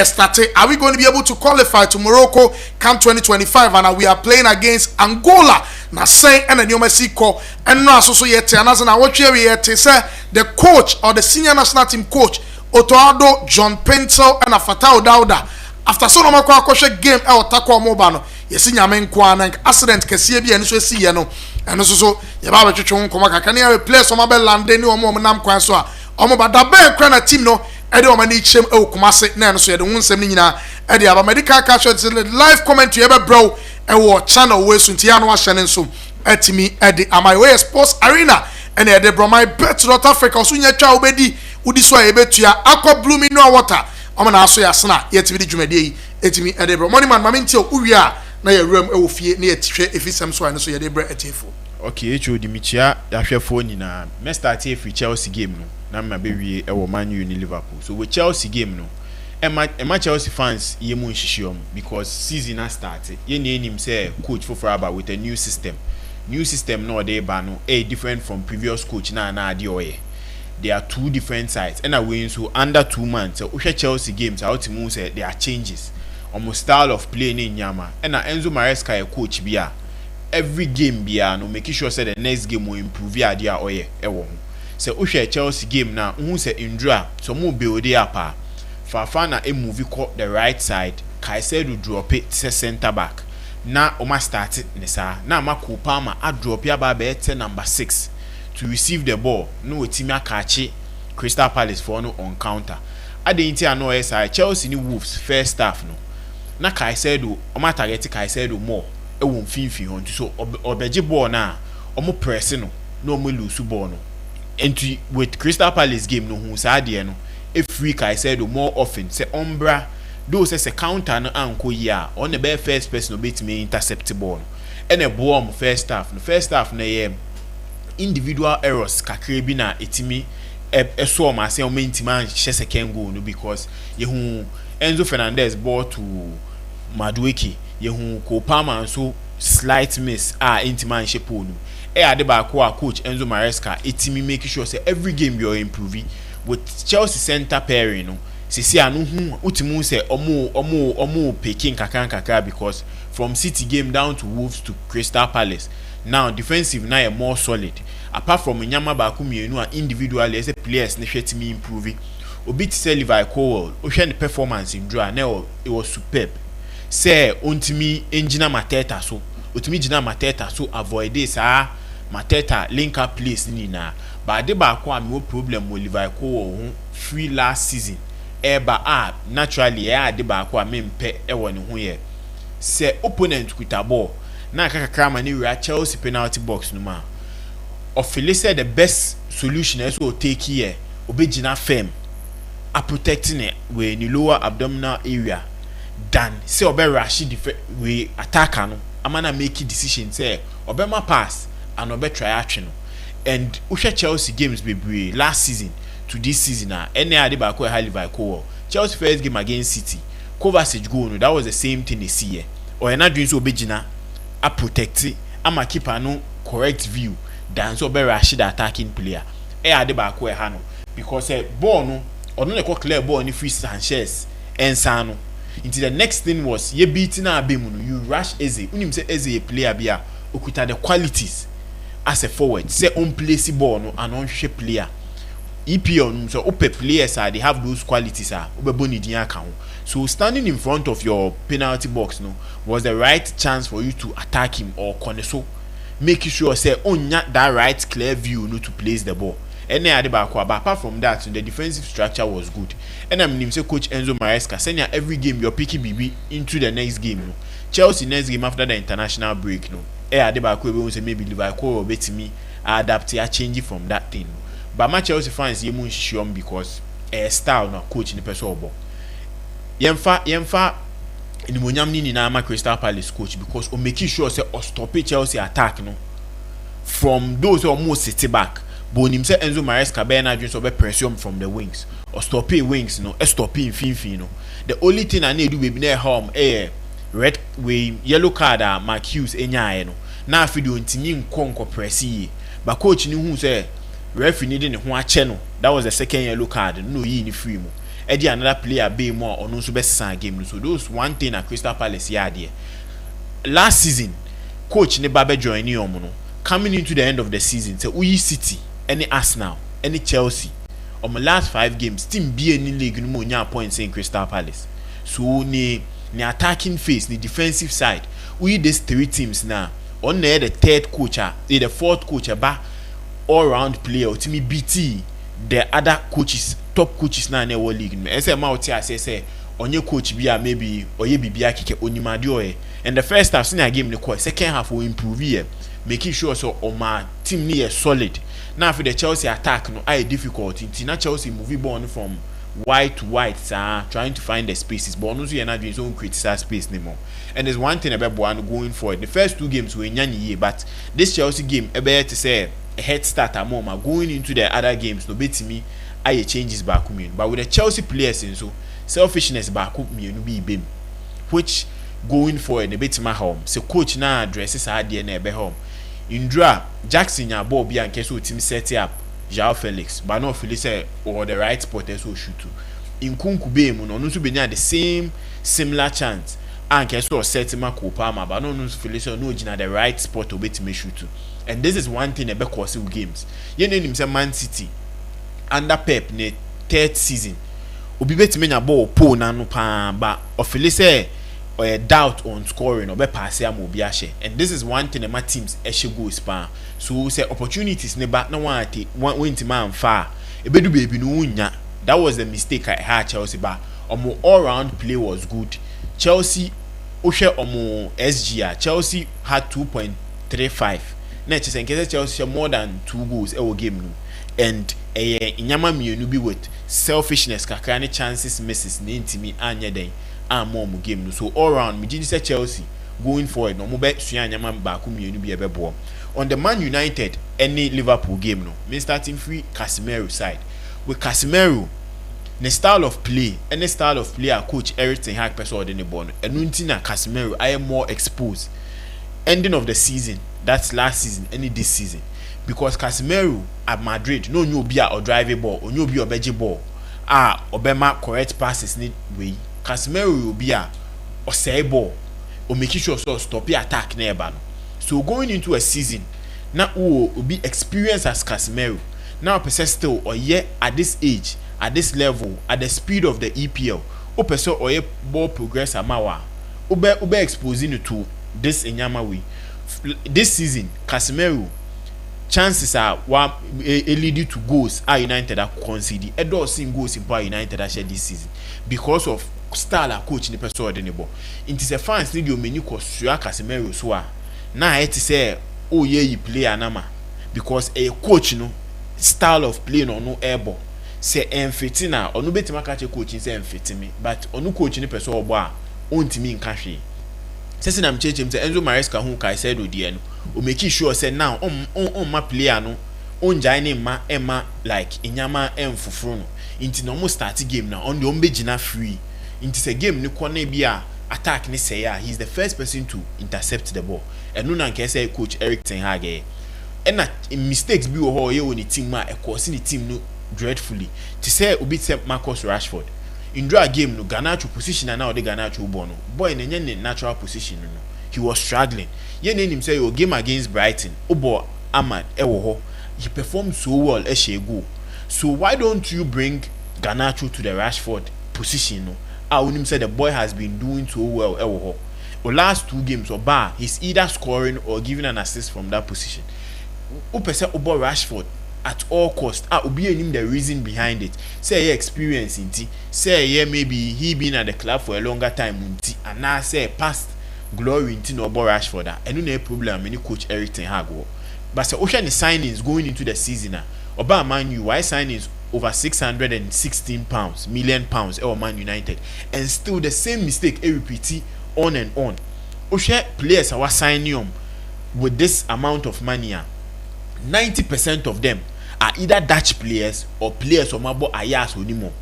started. Are we going to be able to qualify to Morocco come 2025? And we are playing against Angola. Now say and the Mexico and now so yet and as what we yet say the coach or the senior national team coach Otoado John Pencil and Afatao Dauda. After so no makwa kwhwe game e otakwa moba no yesi nyame nkwa na accident kese bi ene so si ye no eno so ye ba betwetwe nkoma kaka ne replace some be lande ni omo nam kwan so a omo ba da ba kra na team no e de omo na ichem e okumase na eno so ye de wonsem ni nyina e de aba medical casualty live commentary e be bro e wo channel we so ntia no ahye ne so atimi e de MYBET Sports Arena ene e de bro MYBET.AFRICA so nya twa obedi udi so e betua akọ blue mineral water. I'm na aso ya sana yet bi dwumade etimi edebro money man mame ntia uwia na ya ram e wo fie na yetihwe efisem so an so yedebro etefo. Okay, echo di michia ya hwefo nyina me start free Chelsea game no na ma be wie e wo Man U ni Liverpool. So with Chelsea game no e Chelsea fans ye mu nhihyiom because season na start ye na enim say coach for about with a new system no dey ba no different from previous coach na ade oye. There are 2 different sides and away so under 2 months so Chelsea games out to say there are changes almost style of play in Nyama. And Enzo Maresca a coach bia. Every game bia no making sure say the next game will improve ya dia oye ewo. Se wo hwe Chelsea game na hu se Indra so mo build up Fafana a movie called the right side Caicedo drop it to center back. Na o ma start it nisa na ma Kupama a drop ya ba be number 6 to receive the ball no team akachi Crystal Palace for no on counter. Adenti ano SI Chelsea ni Wolves first half no. Na Caicedo o ma target Caicedo more e won finfin hon so obeje ball na o mo press no no mo lose ball no. And with Crystal Palace game no hu sa de no e free Caicedo more often say Umbra do say counter no anko ya on the bare first person obet me intercept ball no. And a ball first half na ye individual errors kakre bi na etimi so ma say o mentima hye second goal no because ye hu Enzo Fernandez ball to Madueke ye hu Kopama so slight miss intima hye po no ade ba ko coach Enzo Maresca etimi make sure say every game you are improving with Chelsea center pairing no sisi anu hu utimu say omo picking kakra because from City game down to Wolves to Crystal Palace now defensive now are more solid apart from Nyama ba ku mienu a individually as a players ne hwetimi improving obi ti say Levi Cole o hwe ne performance in draw na it was superb say ontimi engina Mateta so otimi gina Mateta so avoid this Mateta link up place ni na but de ba ko am problem with Levi Cole free last season eba naturally de ba ko amempe e woni ho ye say opponent with a ball na kakakra ma ni Chelsea penalty box no ma ofile said the best solution is to take here obegina firm a protecting it with the lower abdominal area than say obe rush we attacker no amana make decision say obema pass and obe try action no. And usha Chelsea games be last season to this season any ade ba ko highly by Cole Chelsea first game against City Kovacic goal no that was the same thing they see here or na doing so obegina a protect ama keeper no correct view than so be rush the attacking player ade ba ko ha no because ball no ono ne ko clear ball ni free Sanchez ensano until the next thing was ye beating abemu no you rush Eze unim say Eze a player bia okuta the qualities as a forward say on place ball no and on shape player EPL no so ope players they have those qualities obeboni din aka ho so standing in front of your penalty box no was the right chance for you to attack him or corner make sure say onya that right clear view no to place the ball. And apart from that, the defensive structure was good. And I'm say coach Enzo Maresca send every game you're picking BB into the next game. No. Chelsea next game after the international break. No, say maybe Levi Cole bet me adapt change from that thing. But my Chelsea fans you mun because style na coach in the person ball. Yemfa in Monyam ni na ma Crystal Palace coach because o making sure say o stop Chelsea attack no from those who almost sit back. But him say Enzo Maresca be na dream so be pressure from the wings or stopping wings no stopping finfin no. The only thing I need do be near home red way yellow card Mark Hughes enya no na afido ntini nkonko press yi but coach ni hu say referee need ne ho ache no that was the second yellow card no yi ni free mo e di another player be more or no so be san game no so those one thing at Crystal Palace ya there last season coach ne ba be join ni omo no coming into the end of the season say Uyi City any Arsenal, any Chelsea, on my last 5 games, team be any league no more points in Crystal Palace. So the attacking phase, the defensive side, we these 3 teams now. On there the third coach, the fourth coach, all round player, to me BT, the other coaches, top coaches now in the world league. I say out here, say on your coach be maybe or ye be kike onimadio. And the first half seen a game the second half will improve here, making sure so on my team near solid. Now for the Chelsea attack no I difficult until Chelsea moving ball from wide to wide trying to find the spaces but no you are not doing so criticize space anymore. And there's one thing about Boano going forward. The first 2 games were nyanye but this Chelsea game to say a head start more going into the other games no bet me I changes back but with the Chelsea players in so selfishness back me no be bim which going forward a bit my home so coach now addresses idea na be home Indra Jackson ya ball be and case team set up João Felix but no Felix or the right spot so shoot to Nkunku be mu no nso be the same similar chance and keso set ma ko palma but no feel so no gina the right spot to bet me shoot to. And this is one thing about cause games. You know him say Man City under Pep ne third season obi bet me nya ball po na no pa but ofile say or doubt on scoring or be pass am obi ahye. And this is one thing my teams ehye goals pa. So say opportunities ne ba na one win man far ebedu baby no nya. That was the mistake I had Chelsea but all round play was good. Chelsea Oshe omo SGR Chelsea had 2.35. Next is in case Chelsea more than 2 goals ever game no. And inyama mienu bi with selfishness kakra ne chances misses ne ntimi anya den more mu game no. So all round me say Chelsea going forward no mo be sua inyama ba ku mienu bi ebebo. On the Man United any Liverpool game no. Me starting free Casemiro side. With Casemiro the style of play any style of play our coach Eric Ten Hag person or the ball and Nuntina Casemiro I am more exposed ending of the season that's last season any this season because Casemiro at Madrid no new be or drive a ball or new be or beji ball Obama correct passes need way Casemiro will be or say ball or making sure so stop the attack nearby. So going into a season now will be experienced as Casemiro now person still or yet at this age at this level at the speed of the EPL o person or ye ball progress amawa ube exposing to this enyama way this season Casemiro chances are lead to goals are United are conceding e do see goals in United share this season because of style coach ni person or the ball it is a fans need you menu kosua Casemiro so na it say oh yeah you play anama because a coach no style of play no airball say emfitina onu betima ka che coach say emfitimi but onu coach ni person obo a ontimi nka hwe sese na mchechim say Enzo Maresca hu kai said odie no o make sure say now on ma player no on jai ma ema like inyama emfufuru no inti no mo start game na on the ombegina free inti say game ni kona bia attack ni say ya he's the first person to intercept the ball and no na nke say coach Eric Ten Hag and mistakes bi wo ho ye woni team ma e cause ni team no dreadfully to say obi say Marcus Rashford in draw game no Garnacho position and now the Garnacho bono boy in any natural position no he was struggling ye name him say your game against Brighton obo Ahmad ewo ho he performed so well goal. So why don't you bring Garnacho to the Rashford position no him say the boy has been doing so well ewo ho the last 2 games or bar he's either scoring or giving an assist from that position upese obo Rashford at all cost obi enim the reason behind it say he experience inti say yeah maybe he been at the club for a longer time inti and now say past glory inti no obo Rashford and no problem any coach Eric Ten Hag but say ocean the signings going into the season oba Man U why signings over 616 million pounds or Man United and still the same mistake repeat on and on ocean players are signing with this amount of money 90% of them are either Dutch players or players of Mabo Ayas Onimo.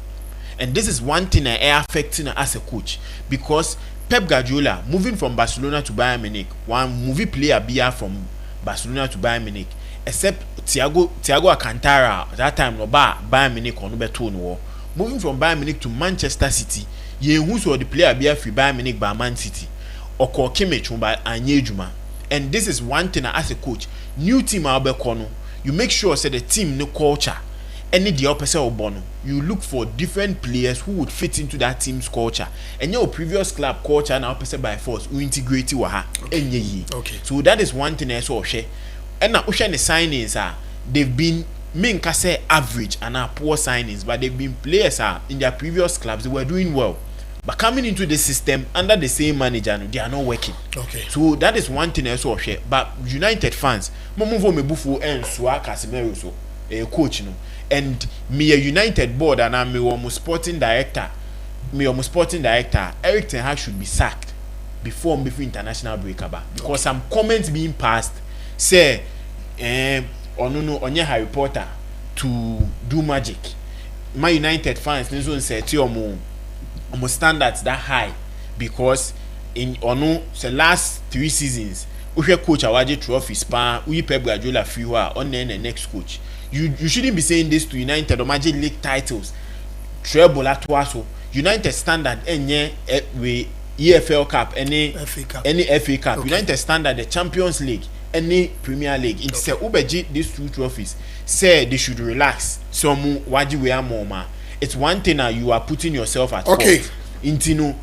And this is one thing I affecting as a coach because Pep Guardiola moving from Barcelona to Bayern Munich, one movie player BR from Barcelona to Bayern Munich, except Thiago Alcantara that time no Bayern Munich or no better no. Moving from Bayern Munich to Manchester City, ye who saw the player BR for Bayern Munich by Man City or call Kimmich by Anyejuma. And this is one thing as a coach new team Albekono you make sure say the team no culture any the opposite of bono you look for different players who would fit into that team's culture and your previous club culture now opposite by force we integrate you okay so that is one thing I saw share and now ocean the signings they've been main say average and poor signings but they've been players in their previous clubs they were doing well. But coming into the system under the same manager, they are not working. Okay. So that is one thing I saw share. But United fans, Momuvo Mebufu and Swa Casemiro so a coach no. And me a United board and I'm a sporting director. Eric Ten Hag should be sacked before international break about because some comments being passed say onye Harry Potter to do magic. My United fans say almost standards that high because in the last 3 seasons we coach Awaje trophy span we Pep Guardiola fewer on the next coach you shouldn't be saying this to United or Magic League titles treble atoa so United standard enye we EFL Cup any FA Cup okay. United standard the Champions League any Premier League it say ubeji these 2 trophies say they should relax some waji we are more. It's one thing that you are putting yourself at fault intino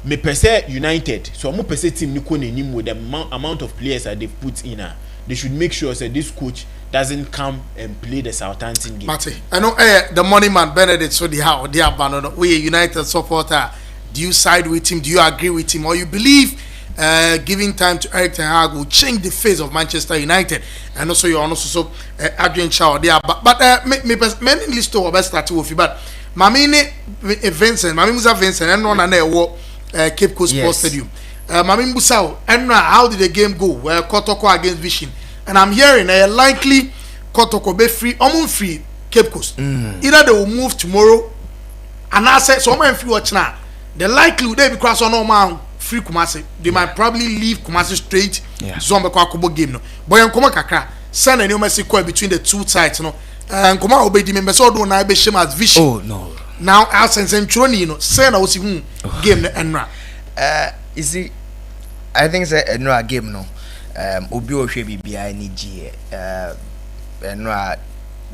me pese United so mo pese team ni ko nenim with the amount of players that they've put in they should make sure that this coach doesn't come and play the Southampton game. Mate, I know the money man Benedict so the how they are we a United supporter. Do you side with him? Do you agree with him? Or you believe giving time to Eric Ten Hag will change the face of Manchester United? And also you're also Adrian Shaw there. But many list to best start with you. But Mamine Vincent, Musa Vincent, and one and Cape Coast Sports Stadium. Mami Musao, and how did the game go? Kotoko against Vision. And I'm hearing likely Kotoko be free, free Cape Coast. Either they will move tomorrow, and I said, so I'm free watch now. The likelihood they because on normal free Kumasi, they might probably leave Kumasi straight. Zombe kwa kubo game no. Boy nkoma kakra, send any message between the two sides no. Nkoma obedi member so do na be shame as Vision. Oh no. Now I'll send Churoni, send out game enra. You see, I think it's a game no. Obi Ohwe BBI ni G. Enra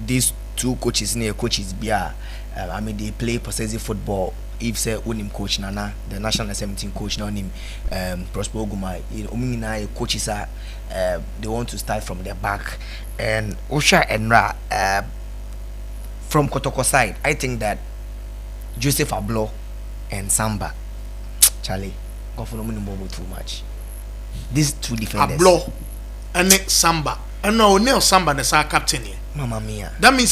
these 2 coaches near coaches bia. I mean they play possessive football. If say unim coach Nana, the national 17 coach now him Prosper Oguma, you coaches are they want to start from the back and Osha Enra from Kotoko side. I think that Joseph Ablo and Samba Charlie go for no too much. These 2 defenders Ablo and Samba and no Samba the star captain here. Mamma mia. That means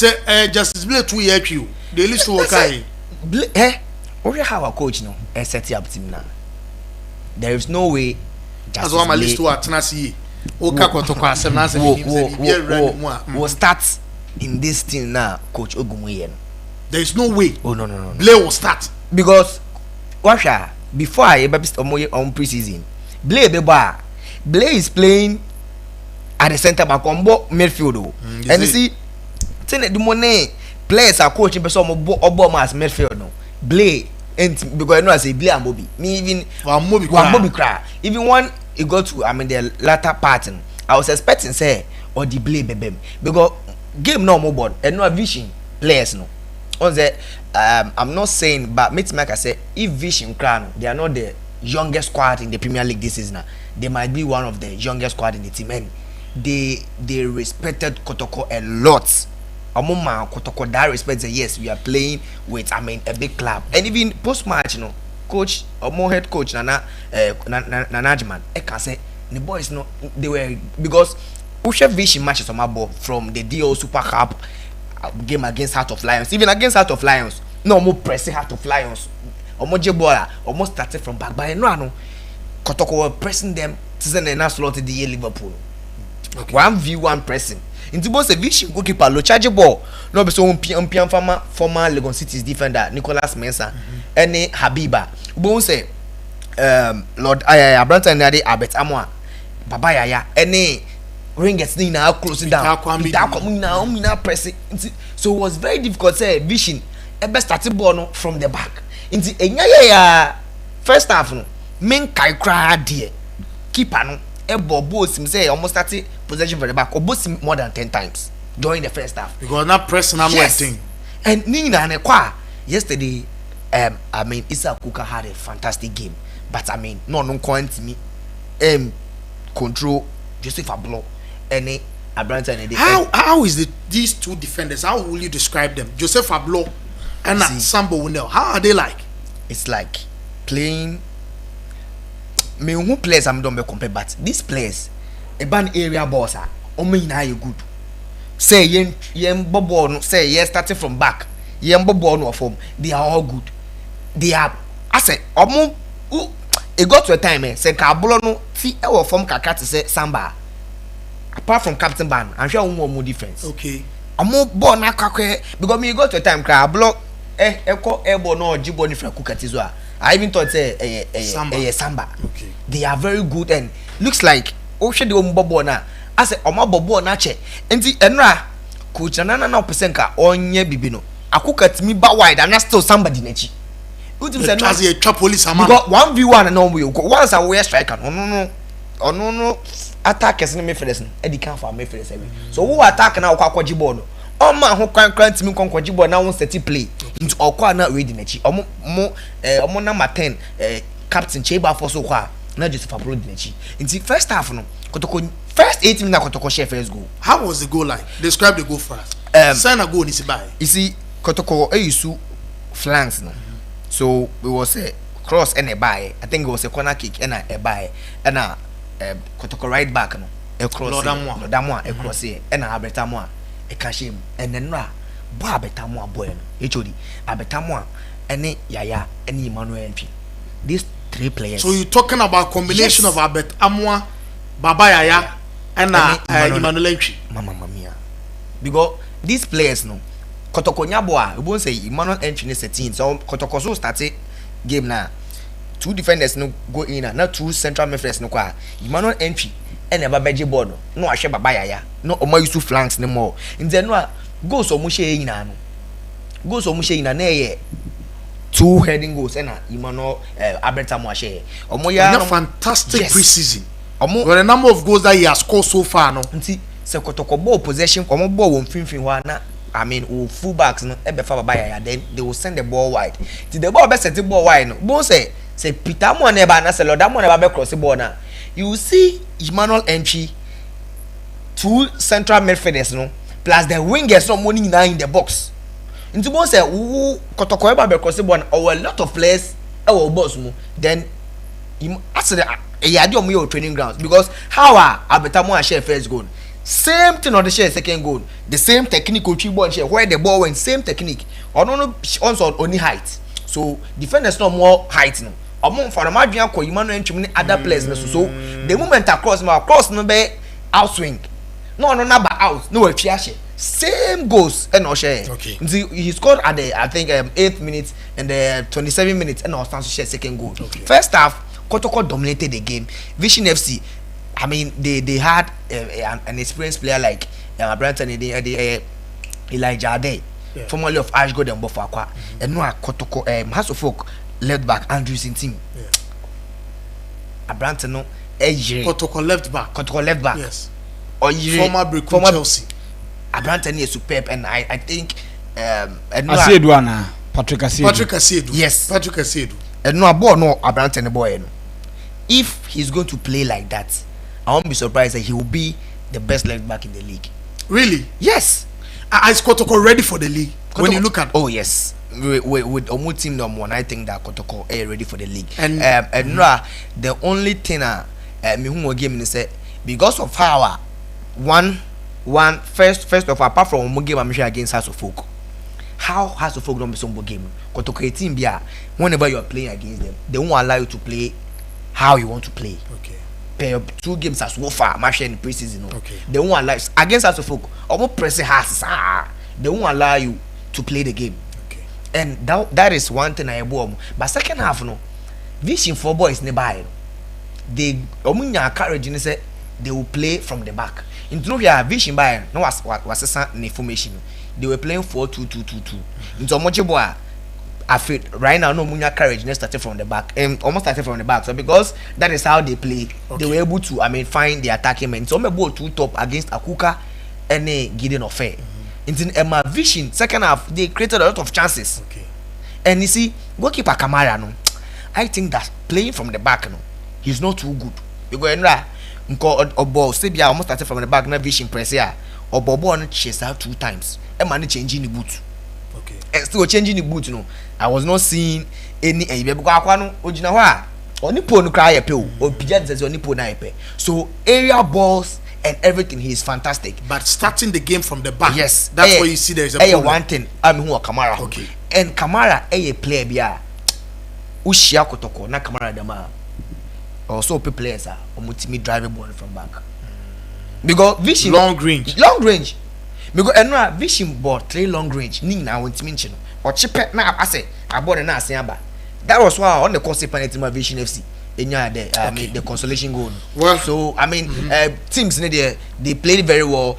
Justice Blake 2 year you they list to work or how a coach no set up team now. There is no way as one my list to Atanasi Oka Kotoko will start in this team now, Coach Ogumuyen. There is no way. Oh no. Blair will start because Washa before I ever on preseason, Blair is playing at the center back on both midfield. And you see, the money players are coaching person Obama as midfield no. Blair and because I know I say Blair and Bobby. Me even one Bobby cry. Even one it got to the latter pattern. I was expecting say or the Blair bebem because game no more board and no Vision players no. On that I'm not saying but make I say if Vision Crown they are not the youngest squad in the Premier League this season. They might be one of the youngest squad in the team and they respected Kotoko a lot. Amoma Kotoko that respect say yes we are playing with a big club and even post match coach or more head coach Nana Najman I can say the boys they were because Usha Vision matches on my ball from the DO Super Cup game against Heart of Lions even against Heart of Lions no more pressing Heart of Lions Jebola almost started from back but no Kotoko were pressing them to send a nice slot to the Liverpool 1v1 pressing into both a Vision goalkeeper lo charge ball no be so umpian former Legon City's defender Nicholas Mensah any Habiba bo say Lord Abranton Nade Abet Amwa Baba Yaya any ringers ni na closing down na pressing so it was very difficult say Vision e best starting ball no from the back into enya first half no main kai cry there keeper no e bobo sim say almost started possession for the back or both more than 10 times during the first half because not pressing I'm waiting and Nina and Kwa yesterday I mean Issa Kuka had a fantastic game but I mean no quantity me control Joseph Ablo any Abranton how is these 2 defenders how will you describe them Joseph Ablo and Sambo Wunel how are they like it's like playing me who players I'm don't be compare but these players a band area boss are you good say yen bobo no say yes starting from back yen bobo no form they are all good they are I say it got to a time say Kabolo no ti e form kakra to say Samba apart from Captain Ban I'm sure one more difference okay ball na kakwe because me got to a time Kabolo ebo no jibo ni fra kukatizo I even thought say Samba okay they are very good and looks like Oshe de bobo na I say bobo na che enti enra coach na percent ka onye bibi no Akuka to me ba wide and that's still somebody nechi. a trap police man. Because 1v1 and no we go once a way striker. No attackers in midfield Eddie can for midfield so who attack now kwa jibo no oma ho kwan to me kon kwa jibo na won set play into okwa na ready nechi omo number 10 captain Cheba for so kwa na just for pro nechi into first half no Kotoko first 8 minutes Kotoko share first goal. How was the goal line? Describe the goal for us. Sign a goal is by. You see Kotoko use flanks no. So it was a cross and a buy. I think it was a corner kick and a buy and a Kotoko right back no. A cross. No damwa a cross here and a betamwa a cashim and then ra ba betamwa boy no. HOD a betamwa any yaya any Emmanuel entry. These 3 players. So you're talking about combination of Abet Amwa, Baba Yaya, and Emmanuel entry. Mama mia. Because these players no. Kotoko Nyaboa, we won't say Emmanuel entry is a team. So Kotoko so started game now. 2 defenders no go in and not 2 central midfielders no kwa. Emmanuel entry and a babaji board no a sheba bayaya no omo use flanks no more. In the no goals o mushe ina no. Goals o mushe ina na ye 2 heading goals and Emmanuel Abraham washe. Omo ya fantastic preseason. Omo with the number of goals that he has scored so far no. Nti se Kotoko ball possession omo ball won finfin wa na I mean, fullbacks no ebefa babaya then they will send the ball wide. Till the ball be set the ball wide no. Bon say Peter mo na ba na se Loda mo na ba cross the ball na. You will see Emmanuel entry 2 central midfielders no plus the wingers no money in the box. Into bon say who Kotoko e ba be cross the ball or a lot of players e will box mo then as the yadi omo your training grounds because how Abeta mo share first goal. Same thing on the share second goal. The same technique coach ball share where the ball went same technique. Or no also only height. So defenders no more height no. Among for the margin ko Emmanuel entry other players so the moment across no be outswing. No number out. No share. Same goals and no share. Okay. He scored at the I think 8th minute and the 27 minutes and also share second goal. Okay. First half Kotoko dominated the game. Vision FC I mean, they had an experienced player like Branton Elijah Ade, formerly of Ashgold and Bofakwa, and no Kotoko Hasofok left back Andrews in team. Branton no Kotoko left back. Yes. Or former Chelsea. Branton is superb, and I think Aseduana Patrick Asedu. Yes, Patrick Asedu. And no ball no Branton boy. If he's going to play like that, I won't be surprised that he will be the best left back in the league. Really? Yes. Is Kotoko ready for the league? Kotoko, when you look at yes, with Omu team number 1, I think that Kotoko is ready for the league. And the only thing me who will give me say because of how first of all, apart from Omu game I'm sure against House of Folk, how House of Folk don't be some game. Kotoko team whenever you are playing against them, they won't allow you to play how you want to play. Okay. Pay 2 games as so far, match in preseason. Okay. They won't allow against us folk. Almost pressing hard. They won't allow you to play the game. Okay. And that is one thing I bought. But second half, no, vision for boys nearby. They courage and say they will play from the back. In true here, vision by no was a formation. They were playing 4-2-2-2-2. Into much boy. Afraid right now no munya courage next started from the back and almost started from the back so because that is how they play. They were able to find the attacking men so me ball 2 top against Akuka and Gideon Ofe in Emma vision second half they created a lot of chances. Okay. And you see goalkeeper Kamara no I think that playing from the back no he's not too good because nko ball Sebia almost started from the back na vision press here or ball no chase out 2 times Emma no changing the boot. Okay. And still changing the boot no I was not seeing any because akwano ojina hwa oni po no cry epe o pija says oni po na epe so area balls and everything he is fantastic but starting the game from the back yes that's where you see there is a problem. One thing who Kamara okay and Kamara a player bia ushia Kotoko na Kamara dama also players are omutimi driving ball from back because vision long range because enra vision ball 3 long range ni na wontimi nchi no or chepe na ase abode na ase aba that was why on the course penalty my Vision FC enya the consolation goal. Well, so I mean teams they played very well.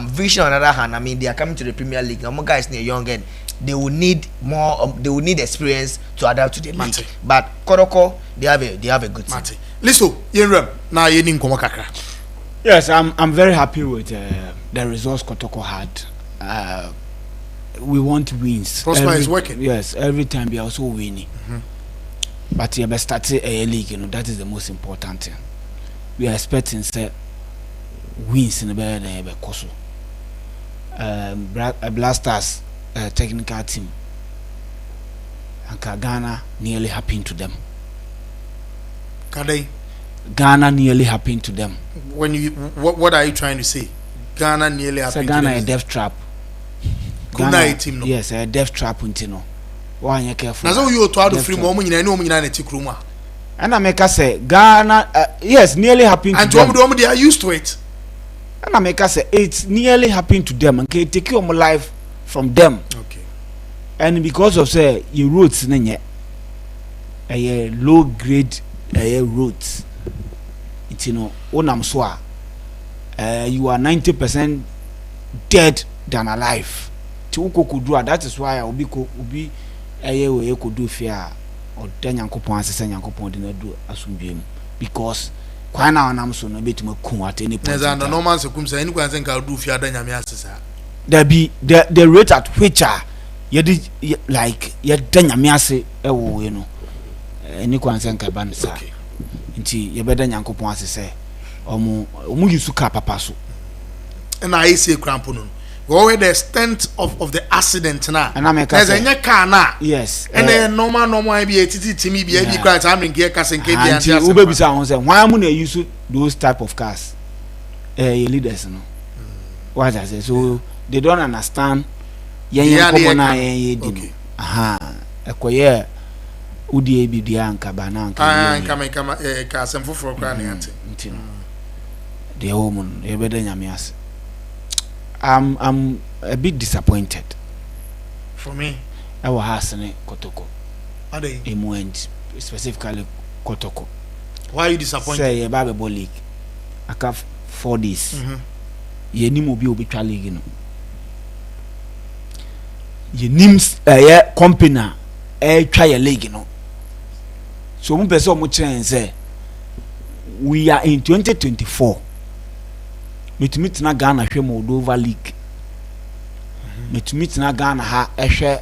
Vision on the other hand, I mean they are coming to the Premier League. Now guys near young and they will need more. They will need experience to adapt to the league. Mate. But Kodoko, they have a good team. Mate. Listen, Yenrem, na yeni nkomo kakra. Yes, I'm very happy with the results Kotoko had. We want wins. Prosper is working. Yes, every time we are also winning. But you best start a league, you know, that is the most important thing. We are expecting say wins in the better Koso. Blasters technical team. And Ghana nearly happened to them. Kadei. Ghana nearly happened to them. When you what are you trying to say? Ghana nearly happened to them. Ghana a death trap. Ghana team no. Yes, a death trap untino. Why you careful? Na so you to ado free mo nyina no nyina na tikruma. And I make us say Ghana yes, nearly happened to them. And they are used to it. And I make us say it's nearly happened to them and can take your life from them. Okay. And because of say your roots nenye a low grade roots. It's you know onam so you are 90% dead than alive. That is why obi we could do fear or then yankopon asese yankopon dey na do asumdwem because kwa na onam so no betume ku at any point. There's no normal circumstance any kwan say do fear dan nyame asese. There be the rate at which like ye dan nyame ase ewo you know any kwan say nka ban sa nti ye beda yankopon asese omu yusu ka papa so and I say crampo no go the extent of the accident now. And I make a car now. Yes. And then normal be a titi be a cry time in gear cars and KBN. Ube bisa on say why am I use those type of cars? Leaders no. What I say so they don't understand. Okay. Aha. Ekoye udi ebi dia anka bana anka. Kama ka semfo for cry na ante. Ntino. The woman e beda nyame ase. I'm a bit disappointed. For me, I was asking Kotoko. Are they? Specifically Kotoko. Why are you disappointed? Say a Bible league. I have 4 days. Ye ni mo bi obi twa league no. Ye nims company twa ye league no. So mo pese o mo chen say we are in 2024. Meet na Ghana hwe Moldova league. Meet na Ghana ha ehwe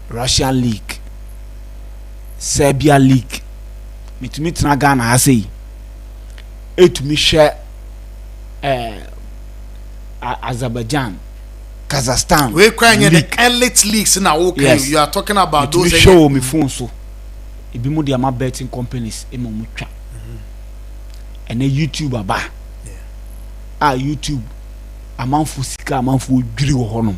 Russian league. Serbia league. Meet na Ghana ha sei. Etumi hwe Azerbaijan, Kazakhstan. We crying the elite leagues now okay. Yes. You are talking about those show me phone so. Ebi mo dia ma betting companies e mo twa. And YouTube aba. YouTube amanfo sika amanfo dwiri wo honom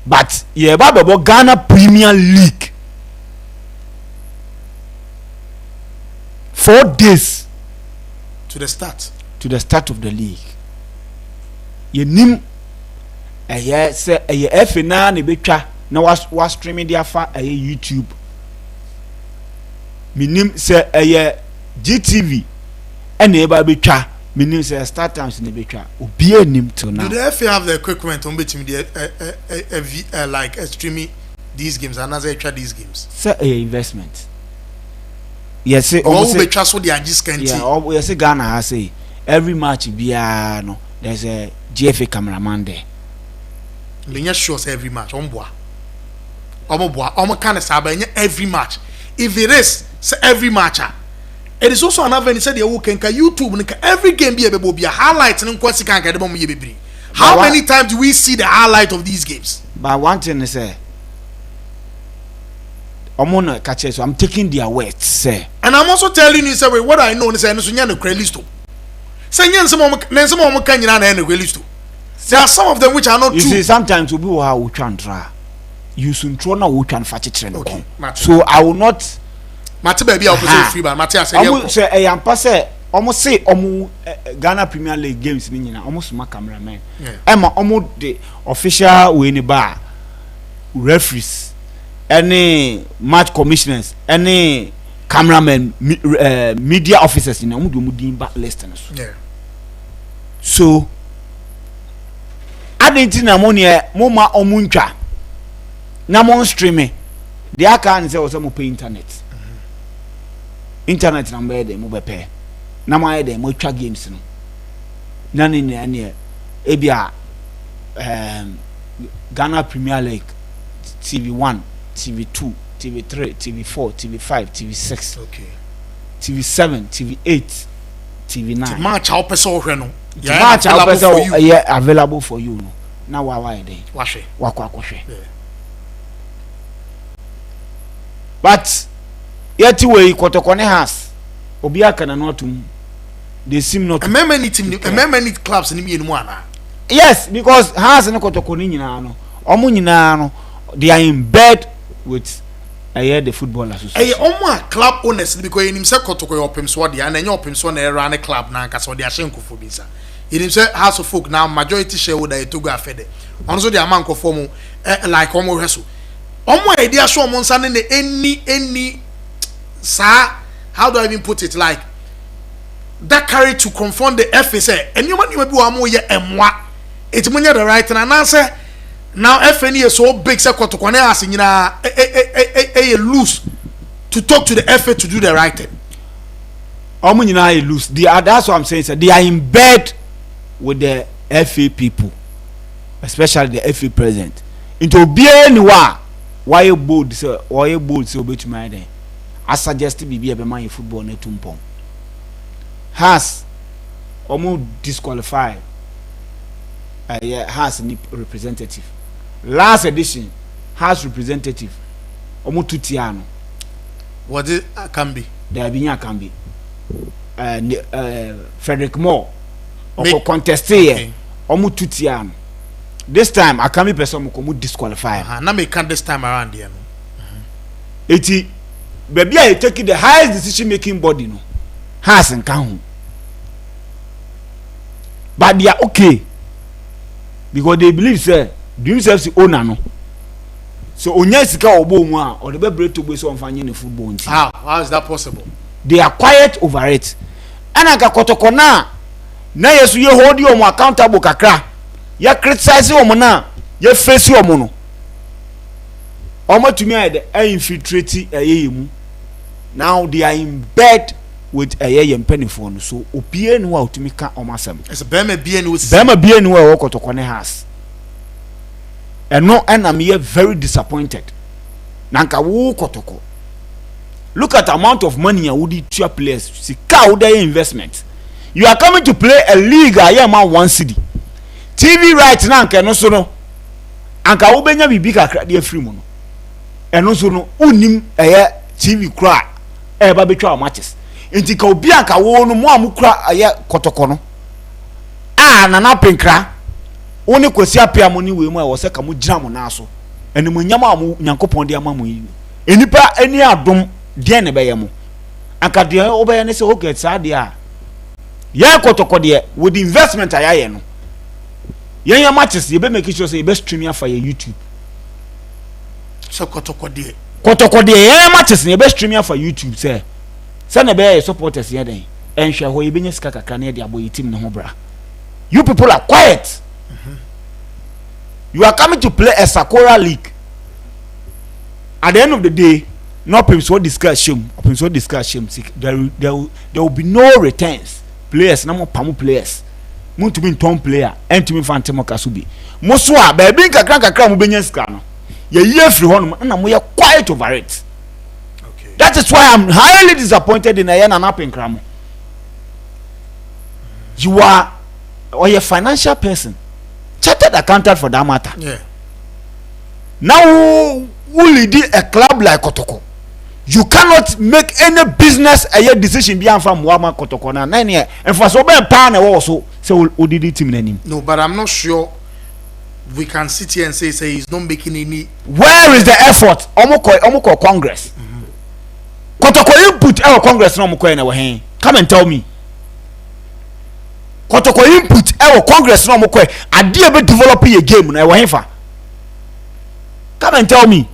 but ye ba bebo Ghana Premier League 4 days to the start of the league ye nim say FA na betwa na was streaming dia fa YouTube minim say GTV and eba betwa meaning say start times in betwa obi anim till now. Do the FA have the equipment on between the like streaming these games and as I try these games? Say investment. Yes, say almost betwa so they are just can't. Yeah, yes, Ghana has say every match bia no there's a GFA cameraman there. Lenya shows every match omboa kind of sabanya every match. If it is say every match it is also another thing said you can YouTube every game be able to be a highlight and how many times do we see the highlight of these games? But one thing is I'm catch so I'm taking their words say. And I'm also telling you say what I know is no list. Say some there are some of them which are not you true. See sometimes we will have try you soon throw now we can fetch it. Okay. So I will not Mate baby I free but Mate say almost say yampa say almost say Ghana Premier League games ni nyina almost my cameraman Emma almost the official we ni bar referees any match commissioners any cameramen media officers ni almost do din back list so adenti na mo ne mo ma omuntwa na mo streaming the account say o mo pay internet internet na mbe de mo be pay na mo ayede mo twa games no na ne ebia Ghana Premier League TV1 TV2 TV3 TV4 TV5 TV6 okay TV7 TV8 TV9 match how person hwe no match how person available for you no na wa dey wahwe wakwa kohwe but yet we kotokone has obi aka na no atum they seem not many team many clubs ni me mu ana yes because has no kotokone nyina no omo nyina no they are in bed with the football association omo club owners because him say kotoko opem so dey na nya opem so na era na club na nka so dey ahyenkofo bi sa him say house of folk now majority shareholder etogo afede on so dey amankofo mu like omo hweso omo idea so omo nsa ne any sa how do I even put it like that carry to confront the FA say anyone you be wa mo ye emwa it munya the right na say now FNE is so big say kotokone as nyina loose to talk to the FA to do the right thing. Omo nyina loose. That's what I'm saying. They are in bed with the FA people, especially the FA president. Into be anywhere why you bold so obetuma den. I suggest be be man football na tumpon. Has omo disqualify has any representative. Last edition has representative omo tutiano what it can be there can be Frederick Moore oko contest here omo tutiano this time I can be person omo disqualify na me can this time around here no eti baby I take the highest decision making body no has nkan but they are okay because they believe say do himself the owner no so onya sika obo mu a o de be break to gbe so onfanye ne football nti how is that possible they are quiet over it ana ga kotoko na yesu ye hold you accountable kakra ya criticize omo na ya face omo no omo tumi ade infiltrate mu now they are in bed with penifo no so opie no wa otumi ka omo asem it's bema bie no wa kotoko ne has and I'm here very disappointed. Nanka wo kotoko. Look at the amount of money you would to your players. Sika would investment. You are coming to play a league I am one city. TV rights now can also no. Anka wo benya bibi kakra de free mo no. Eno so no unim TV kra ba betwa matches. Enti ka obi anka wo no mo amukra kotoko no. Na na penkra oni kwesi apia mo ni we mu a wo se ka mo gira mo na so eni mo nyama mo nyankopon de ama mo yi enipa eni adom de ne be ye mo aka de o be ne se o get sa de a ye kotoko de with the investment ayaye no ye matches ye be make sure say ye be stream for your YouTube so kotoko de ye matches ye be stream for YouTube say na be ye supporters ye den enhwe ho ye be nyesika kakra na de aboyi team ne ho bra you people are quiet. You are coming to play a Sakura League. At the end of the day, no people will discuss shame. There will be no returns. Players, no more pamu players. Mun to be tom player, and to be Fantemo Kasubi. Moswa, baby, kakra mubenya scano. Ye free one, and we are quiet over it. Okay. That is why I'm highly disappointed in Ayan and up in Kramo. You are a financial person. Chartered accountant for that matter. Yeah. Now who lead a club like Kotoko? You cannot make any business decision beyond from Wama Kotoko na 9 years. And for so many pound also so who did it him? No, but I'm not sure we can sit here and say he's not making any. Where is the effort? Omoko Congress. Kotoko input our Congress no Omoko na we. Come and tell me. Kotoko input Congress no mokwe ade be develop a game na we hefa. Come and tell me.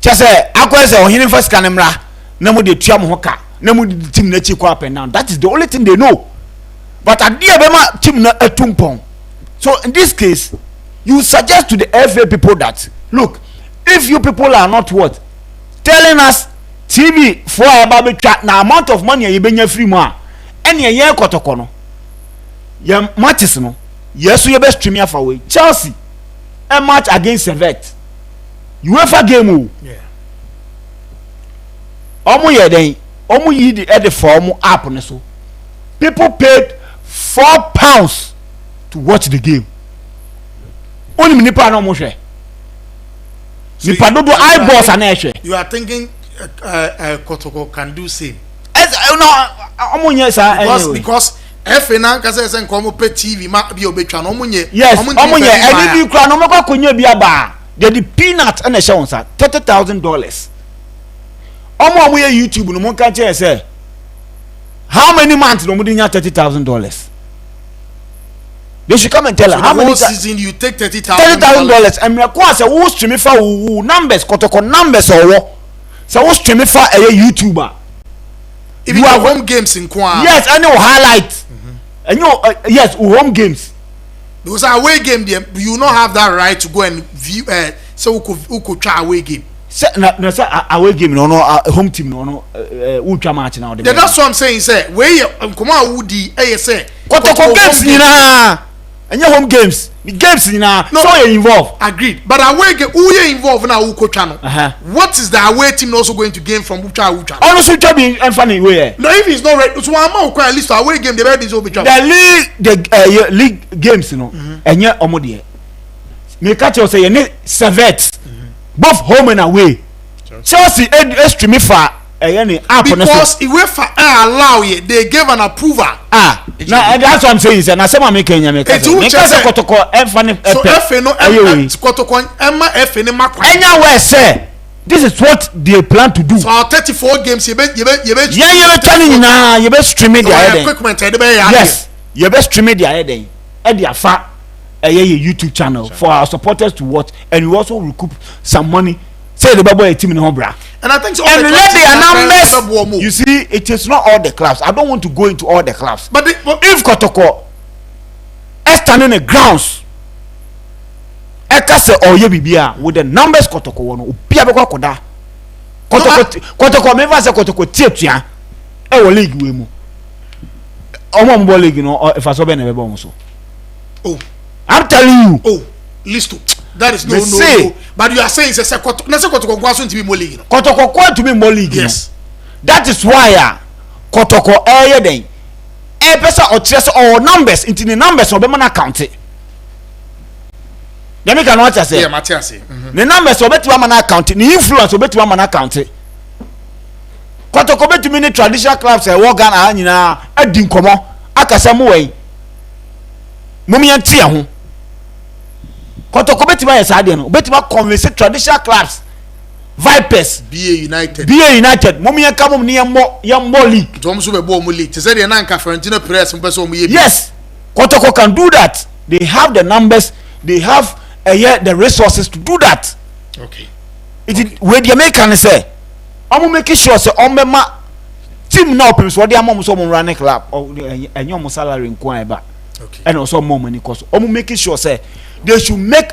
Just akwese ohini first kanemra na mo de tua mo hoka na mo de team na chi kwa up and down. That is the only thing they know. but adeɛ bɛma team na etumpɔn. So in this case, you suggest to the FA people that look, if you people are not what telling us TV for about na amount of money you benya free mo a ene ye kotoko no ye matches no yeso ye be stream ya away Chelsea a match against Servette UEFA game o yeah omo ye den omo yi the form app ne so people paid £4 to watch the game only nipa na omo hwe nipa do eyeballs ana ehwe you are thinking Kotoko can do same no omunye sa anyway because FA na kase se nko mo pe TV ma bi obetwa no omunye yes omunye eni bi kura no mako konya bi aba the peanut na ehwe wonsa $30,000 omo ye YouTube no mo kan che say how many months no mo dinya $30,000 they should come and tell her how many season you take $30,000 and me ko say wo stream fa wo numbers Kotoko numbers owo so wo stream fa YouTuber if you have home games in Kwa yes and you highlight and you yes home games because away game there you not have that right to go and view so who could try away game na say away game no home team no who try match now that's what I'm saying say where come on woody say Kotoko games ni na and home games the games na so you involved agreed but away game who you involved na who coach no what is the away team also going to gain from ucha honestly to be funny way no if it's not right so one more at least away game the ready so be the league games you know enye omo de me catch you say you Servette both home and away Chelsea stream for because UEFA allow it they gave an approval now that's what I'm saying say na say make Kenya make say Kotoko funny so FA no Kotoko Emma FA ne makwa enya where say this is what they plan to do so 34 games you be turning na you be stream it there equipment yes you be stream it there then e dey afa YouTube channel for our supporters to watch and we also recoup some money say the babo team in Hobra and I think so and let the numbers you see it is not all the clubs I don't want to go into all the clubs but if Kotoko standing in the grounds ekase oye bibia with the numbers Kotoko wono obia be kwakoda Kotoko me va say Kotoko tietua e wo league we mu omo league no if I so be na be bo so oh I'm telling you oh list that is no but you are saying say Kotoko go aso ntibi mo league no Kotoko go to be mo league yes that is why Kotoko den pesa o tres all numbers into the numbers obe man account it dem can what I say yeah Matthias the numbers obetima man account it the influence obetima man account it Kotoko betumi ni traditional clubs e wo Ghana anyina adi nkomo akasa mo wei mum yan tie ho Kotoko betima yes ade no betima convince traditional clubs Vipers BA United mum yan ka mum ni yammo league dom so be bo mo league say dey na nka Fiorentina press mpe so mo ye yes Kotoko can do that they have the numbers they have the resources to do that okay it where the American say I'm making sure say omema team now people so they am so running club or enyo salary nko ba okay and also more money cost I'm making sure say they should make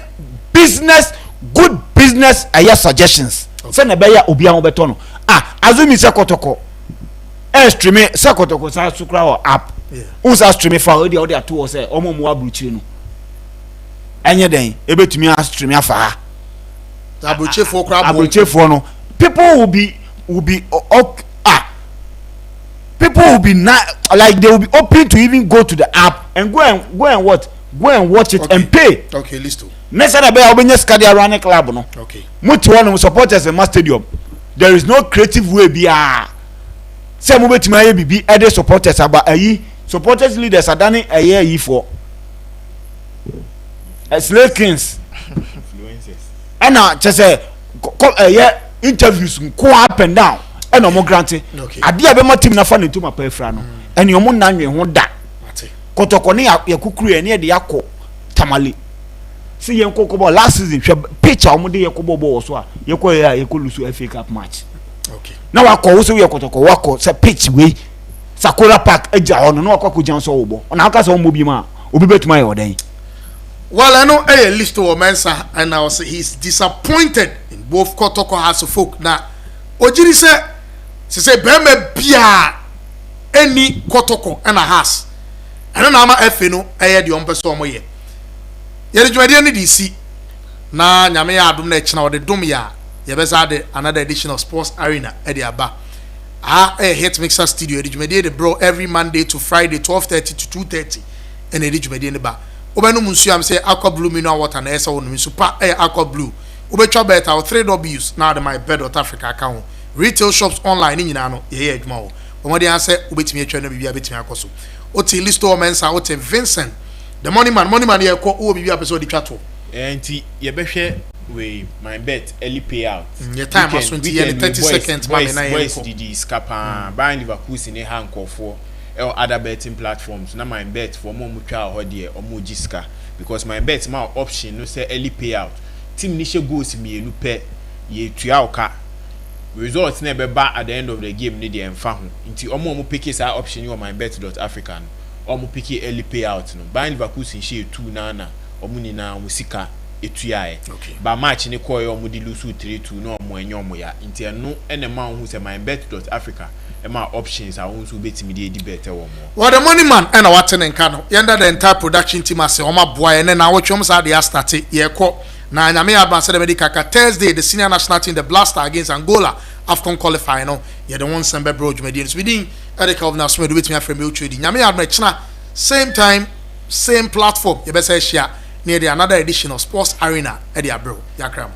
good business suggestions say na be ya obi an obeto no azumi say Kotoko stream say Kotoko say sukra or app usa stream for all the two say omo mo abruchi no enye den ebetumi stream afa abruchi for crab abruchi for no people will be people will be like they will be open to even go to the app and go and watch it and pay. Okay, listo. Next time I be Scadia running club no. Okay. Much one supporters in my stadium. There is no creative way be say mo betimi aye bibi other supporters about supporters leaders are done a year for slave kings influencers and just say interviews go up and down and no more granted ade abema team na fa ne tuma pa efra no ene omo nanwe ho da Kotoko ne yakukuru ene de yakọ tamale see yen kokobo last season hwe picture omo de yakobo bo so a yakọ lusu FA Cup match okay na wakọ wo so yakotoko wakọ say pitch we Sakura Park eja hono no akwa kugyan so wo na aka so mo bi ma obi betuma ye odan. Well, I know a list of Mensa, and I was he's disappointed in both Kotoko House of Folk. Now, Ojiri say Beme Bia any Kotoko and a house. And then I'm a FNO, I had the umpeso moye. Yet you any DC. Na Yamea Dumne China the Dumia, Yabezade, another edition of Sports Arena, Ediaba. A hit mixer studio, the bro every Monday to Friday, 12:30 to 2:30, and a Ridge in the bar. Obenu munsu am say aqua blue mineral water na esa wonu super aqua blue. Obetwa bet our 3 W's now the MYBET.AFRICA account. Retail shops online ni nyina no ye adwuma wo. Omodi an say obetimi atwa na bibia betimi akoso. Oti listo mensa oti Vincent. The money man ye ko wo bibia person di twato. Enti ye behwe we MYBET early payout. Your time was 20 30 seconds man na ye boys didi scapa buy Liverpool in hankofo. Or other betting platforms. Now MYBET for more mutual or dear or more jiska because MYBET my option no say early payout. Team nisha goes me you pay ye tuauka. Results never back at the end of the game need the enfahu. Into omo pick is our option you MYBET.AFRICA. Omo pick early payout no. Buy Liverpool in share 2 nana or muni na musika etuae. Okay. Ba match ni ko yo mudi lusu 3-2 no mo enyomo ya. Into no any man who say MYBET.AFRICA. My options are also betting me the better or more. Well, the money man and what in Kano. Yonder the entire production team as a boy and then I watch almost at the started. Yeah, now I may advance the medical Thursday, the senior national team, the Blaster against Angola after qualifying. No, yeah, the one Sembe Bro Medians within Eric of Nasme with me from trading. Yami Admechna, same time, same platform. You better share near the another edition of Sports Arena, Eddie Bro. Yakram.